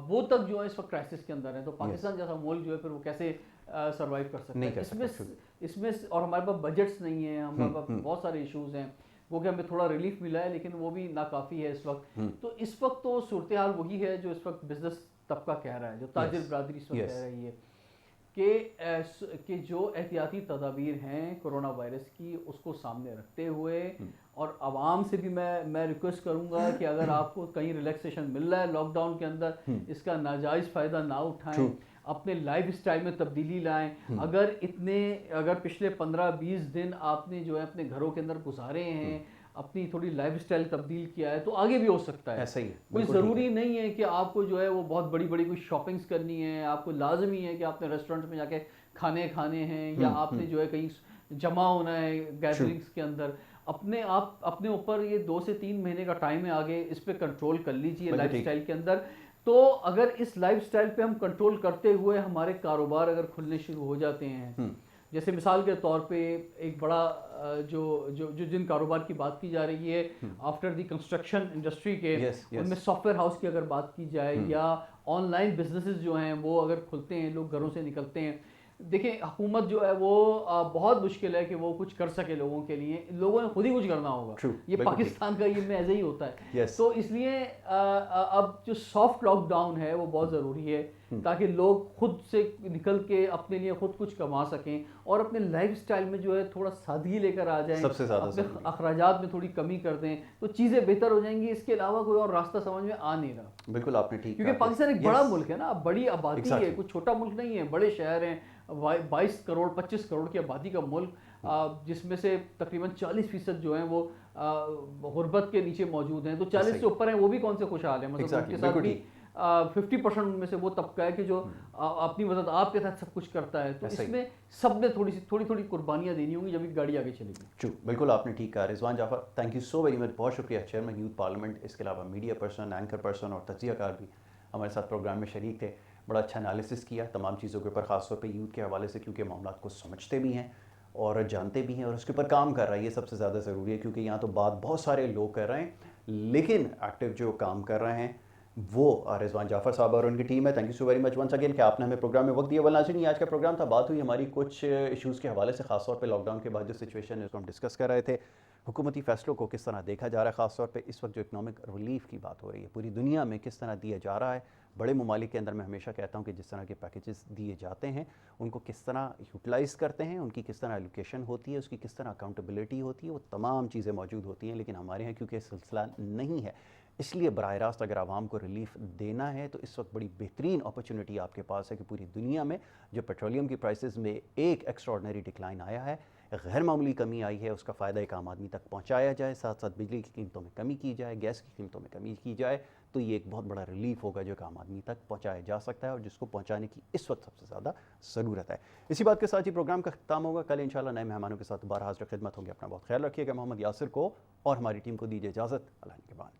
वो तक जो है इस वक्त क्राइसिस के अंदर है। तो पाकिस्तान जैसा मुल्क जो है फिर वो कैसे सर्वाइव कर सकता है? इसमें और हमारे पास बजट्स नहीं है, हमारे पास बहुत सारे इशूज़ हैं। वो कि हमें थोड़ा रिलीफ मिला है लेकिन वो भी नाकाफ़ी है इस वक्त। तो इस वक्त तो सूरत हाल वही है जो इस वक्त बिजनेस तबका कह रहा है, जो ताजिर बरादरी इस वक्त कह रही है कि जो एहतियाती तदाबीर हैं कोरोना वायरस की उसको सामने रखते हुए, और आवाम से भी मैं रिक्वेस्ट करूंगा कि अगर आपको कहीं रिलैक्सेशन मिल रहा है लॉकडाउन के अंदर, इसका नाजायज़ फ़ायदा ना उठाएं, अपने लाइफ स्टाइल में तब्दीली लाएं। अगर पिछले 15-20 दिन आपने जो है अपने घरों के अंदर गुजारे हैं, अपनी थोड़ी लाइफ स्टाइल तब्दील किया है, तो आगे भी हो सकता है। ऐसा ही कोई ज़रूरी नहीं है कि आपको जो है वो बहुत बड़ी बड़ी कोई शॉपिंग्स करनी है, आपको लाजमी है कि आपने रेस्टोरेंट में जाके खाने हैं, या आपने जो है कहीं जमा होना है गैदरिंग्स के अंदर। अपने ऊपर ये 2 से 3 महीने का टाइम है आगे, इस पर कंट्रोल कर लीजिए लाइफ स्टाइल के अंदर। तो अगर इस लाइफ स्टाइल पे हम कंट्रोल करते हुए हमारे कारोबार अगर खुलने शुरू हो जाते हैं, जैसे मिसाल के तौर पे एक बड़ा जो जिन कारोबार की बात की जा रही है आफ्टर द कंस्ट्रक्शन इंडस्ट्री के, उनमें सॉफ्टवेयर हाउस की अगर बात की जाए, या ऑनलाइन बिजनेसेस जो हैं वो अगर खुलते हैं, लोग घरों से निकलते हैं। देखिए हुकूमत जो है वो बहुत मुश्किल है कि वो कुछ कर सके लोगों के लिए, लोगों ने खुद ही कुछ करना होगा। ये पाकिस्तान का ये में ऐसे ही होता है। तो इसलिए अब जो सॉफ्ट लॉकडाउन है वो बहुत ज़रूरी है, ताकि लोग खुद से निकल के अपने लिए खुद कुछ कमा सकें और अपने लाइफ स्टाइल में जो है थोड़ा सादगी लेकर आ जाएं, सबसे ज़्यादा अपने अखराजात में थोड़ी कमी कर दें, तो चीज़ें बेहतर हो जाएंगी। इसके अलावा कोई और रास्ता समझ में आ नहीं रहा। बिल्कुल आपने ठीक, क्योंकि पाकिस्तान एक बड़ा मुल्क है ना, बड़ी आबादी है, कुछ छोटा मुल्क नहीं है, बड़े शहर हैं, 22 करोड़ 25 करोड़ की आबादी का मुल्क, जिसमें से तकरीबन 40% जो हैं वो गुर्बत के नीचे मौजूद हैं। तो 40 से ऊपर हैं वो भी कौन से खुशहाल हैं? मतलब उनके साथ भी 50% में से वो तबका है कि जो अपनी मदद आपके साथ सब कुछ करता है। तो इसमें सब ने थोड़ी कुर्बानियाँ देनी होंगी जब गाड़ी आगे चलेगी। ट्रू, बिल्कुल आपने ठीक कहा। Rizwan Jafar, thank you so very much, बहुत शुक्रिया। चेयरमैन यूथ पार्लियामेंट, इसके अलावा मीडिया पर्सन, एंकर पर्सन और तज्जियाकार भी हमारे साथ प्रोग्राम में शरीक थे। बड़ा अच्छा एनालिसिस किया तमाम चीज़ों के ऊपर, ख़ासतौर पे यूथ के हवाले से, क्योंकि मामला को समझते भी हैं और जानते भी हैं और उसके ऊपर काम कर रहा है। ये सबसे ज़्यादा ज़रूरी है, क्योंकि यहाँ तो बात बहुत सारे लोग कर रहे हैं, लेकिन एक्टिव जो काम कर रहे हैं वो रिजवान जाफर साहब और उनकी टीम है। Thank you so very much once again कि आपने हमें प्रोग्राम में वक्त दिया। वल नाज़रीन, आज का प्रोग्राम था, बात हुई हमारी कुछ इश्यूज़ के हवाले से, खासतौर पे लॉकडाउन के बाद जो सिचुएशन है उसको हम डिस्कस कर रहे थे, हुकूमती फ़ैसलों को किस तरह देखा जा रहा है, ख़ासतौर पे इस वक्त जो इकनॉमिक रिलीफ की बात हो रही है पूरी दुनिया में किस तरह दिया जा रहा है। बड़े ममालिक के अंदर मैं हमेशा कहता हूँ कि जिस तरह के पैकेजेस दिए जाते हैं उनको किस तरह यूटिलाइज़ करते हैं, उनकी किस तरह एलोकेशन होती है, उसकी किस तरह अकाउंटेबिलिटी होती है, वो तमाम चीज़ें मौजूद होती हैं। लेकिन हमारे यहाँ क्योंकि सिलसिला नहीं है, इसलिए बराह रास्त अगर आवाम को रिलीफ देना है तो इस वक्त बड़ी बेहतरीन अपॉर्चुनिटी आपके पास है कि पूरी दुनिया में जो पेट्रोलियम की प्राइसेस में एक एक्स्ट्राऑर्डिनरी डिक्लाइन आया है, गैर मामूली कमी आई है, उसका फ़ायदा एक आम आदमी तक पहुँचाया जाए, साथ साथ बिजली की कीमतों में कमी की जाए, गैस की कीमतों में कमी की जाए, तो ये एक बहुत बड़ा रिलीफ होगा जो कि आम आदमी तक पहुँचाया जा सकता है और जिसको पहुँचाने की इस वक्त सबसे ज़्यादा ज़रूरत है। इसी बात के साथ ही प्रोग्राम का ख़त्म होगा। कल इंशाल्लाह नए मेहमानों के साथ दोबारा हाज़िर खिदमत होंगे। अपना बहुत ख्याल रखिएगा। मोहम्मद यासिर को और हमारी टीम को दीजिए इजाज़त। अल्लाह के बाद।